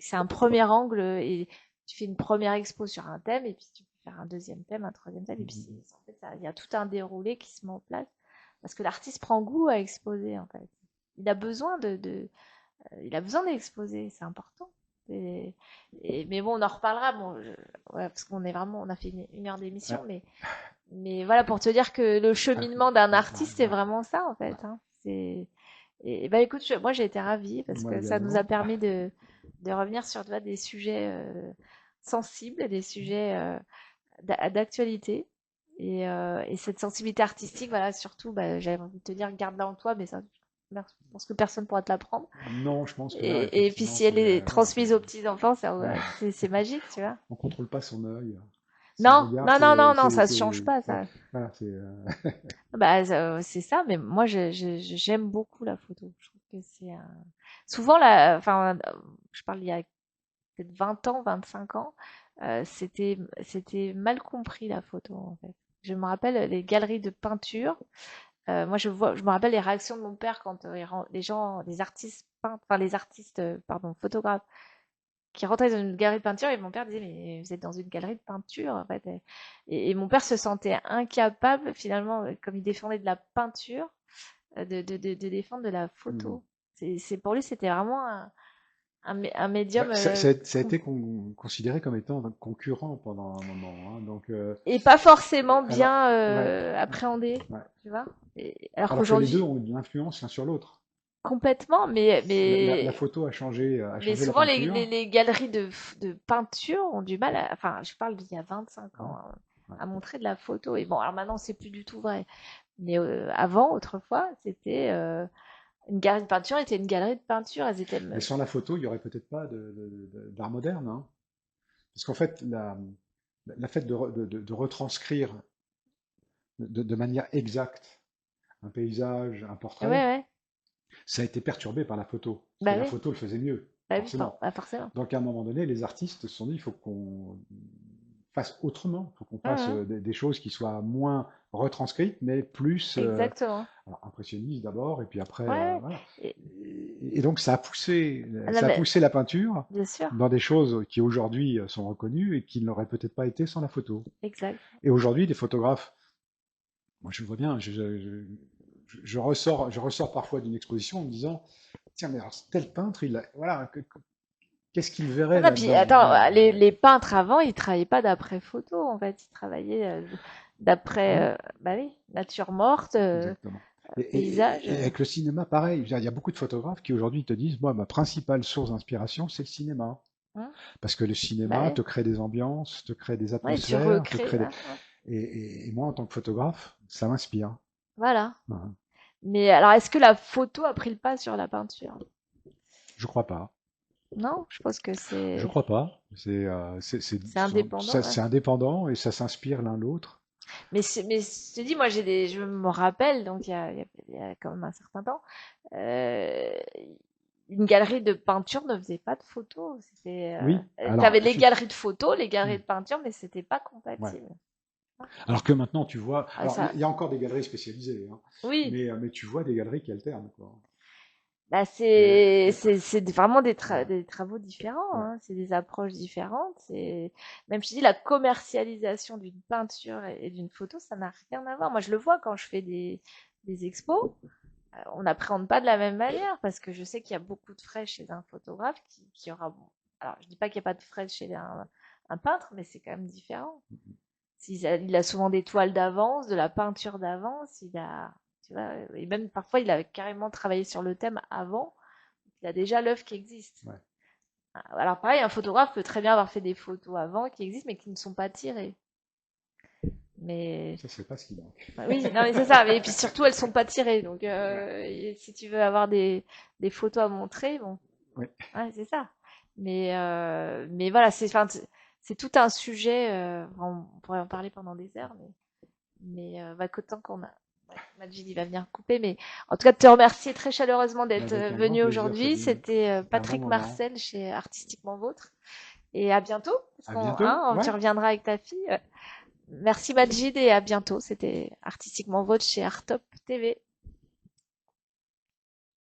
C'est un premier angle et tu fais une première expo sur un thème et puis tu faire un deuxième thème, un troisième thème, et puis en fait, il y a tout un déroulé qui se met en place, parce que l'artiste prend goût à exposer, en fait. Il a besoin il a besoin d'exposer, c'est important. Et, mais bon, on en reparlera, bon, ouais, parce qu'on est vraiment, on a fait une heure d'émission, Ouais. mais voilà, pour te dire que le Ah, cheminement d'un ouais, artiste, c'est ouais, vraiment ça, en fait, ouais. hein. Et bah écoute, moi j'ai été ravie parce Moi que ça nous a également. permis de revenir sur, tu vois, des sujets sensibles, des sujets d'actualité. Et cette sensibilité artistique, voilà, surtout, bah, j'avais envie de te dire, garde-la en toi, mais ça, je pense que personne pourra te l'apprendre. Non, je pense que là, Et puis effectivement, si elle est voilà, transmise aux petits-enfants, ouais. c'est magique, tu vois. On contrôle pas son œil, son Non, regard, non, non, non, non, ça se change pas, ouais, ça. voilà, c'est, Bah, c'est ça, mais moi, j'aime beaucoup la photo. Je trouve que c'est souvent, enfin, je parle il y a peut-être 20 ans, 25 ans, c'était mal compris, la photo, en fait. Je me rappelle les galeries de peinture. Moi, je me rappelle les réactions de mon père quand les gens, les artistes peintres, enfin les artistes, pardon, photographes, qui rentraient dans une galerie de peinture, et mon père disait, mais vous êtes dans une galerie de peinture, en fait. Et mon père se sentait incapable, finalement, comme il défendait de la peinture, de défendre de la Mhm. photo. Pour lui, c'était vraiment un Bah, médium ça a été considéré comme étant un concurrent pendant un moment, hein, donc, et pas forcément alors, bien ouais, appréhendé, ouais. tu vois. Alors Alors que les deux qu'aujourd'hui, ont une influence l'un sur l'autre. complètement, La photo a mais changé la souvent peinture. les galeries de peinture ont du mal enfin, je parle d'il y a 25 Ouais, ans, hein, ouais. à montrer de la photo. Et bon, alors maintenant, c'est plus du tout vrai. Mais avant, autrefois, c'était une galerie de peinture était une galerie de peinture. Elles étaient Mais sans la photo, il n'y aurait peut-être pas d'art moderne, hein. Parce qu'en fait, la fait de retranscrire de manière exacte un paysage, un ouais, portrait, ouais. ça a été perturbé par la photo. Parce que Bah la oui, photo le faisait mieux, bah oui, forcément. bah forcément. Donc à un moment donné, les artistes se sont dit, il faut qu'on fasse autrement, il faut qu'on fasse Mhm, des choses qui soient moins retranscrites, mais plus exactement. alors, impressionnistes d'abord, et puis après, Ouais, ouais. voilà. Et- Et donc ah non, ça a mais poussé la peinture bien sûr, dans des choses qui aujourd'hui sont reconnues et qui ne l'auraient peut-être pas été sans la photo. exact. Et aujourd'hui, les photographes, moi je vois bien, je ressors parfois d'une exposition en me disant, tiens, mais alors tel peintre, voilà, qu'est-ce qu'il Ah verrait non, puis là-dedans? attends, Voilà. les peintres avant, ils travaillaient pas d'après photo, en fait. Ils travaillaient Oui, d'après, bah oui, nature morte, exactement. paysage. Et avec le cinéma, pareil. Je veux dire, il y a beaucoup de photographes qui aujourd'hui te disent, moi, ma principale source d'inspiration, c'est le cinéma. Hein, Parce que le bah cinéma ouais. te crée des ambiances, te crée des Ouais, tu atmosphères, te recrées, crée des... hein, hein. Et moi, en tant que photographe, ça m'inspire. Voilà. Voilà. Mais alors, est-ce que la photo a pris le pas sur la peinture? Je crois pas. Non, je pense que Je crois pas. c'est indépendant, ouais. C'est indépendant et ça s'inspire l'un l'autre. Mais je te dis, moi, je me rappelle, donc il y a quand même un certain temps, euh, une galerie de peinture ne faisait pas de photos. Oui, alors, T'avais les galeries de photos, les galeries de peinture, mais c'était pas ouais. compatible. Alors que maintenant, tu vois, Ah, alors ça, il y a encore des galeries spécialisées, hein, oui, mais tu vois des galeries qui alternent, quoi. bah Et, c'est vraiment ouais, des travaux différents, ouais. hein. C'est des approches différentes. C'est même je dis la commercialisation d'une peinture et d'une photo, ça n'a rien à voir. Moi, je le vois quand je fais des expos. On n'appréhende pas de la même manière parce que je sais qu'il y a beaucoup de frais chez un photographe qui aura. Bon, alors, je dis pas qu'il n'y a pas de frais chez un peintre, mais c'est quand même différent. Il a souvent des toiles d'avance, de la peinture d'avance, tu vois, et même parfois il a carrément travaillé sur le thème avant. Il a déjà l'œuvre qui existe. Ouais. Alors pareil, un photographe peut très bien avoir fait des photos avant qui existent mais qui ne sont pas tirées. Mais Ça, c'est pas ce qui manque. bah oui, non mais c'est ça. Et puis surtout, elles sont pas tirées. Donc Ouais. et si tu veux avoir des photos à montrer, bon, Ouais. ouais, c'est ça. Mais voilà, enfin, c'est tout un sujet. On pourrait en parler pendant des heures, mais bah, qu'autant qu'on a. Ouais, Majid, il va venir couper, mais en tout cas, de te remercier très chaleureusement d'être Avec un grand venu plaisir, aujourd'hui. Sabine. C'était C'était un bon Patrick moment. Marcel chez Artistiquement Vôtre. Et à bientôt, parce À qu'on, bientôt. hein, tu Ouais. reviendras avec ta fille. Merci Majid et à bientôt. C'était Artistiquement Vôtre chez Artop TV.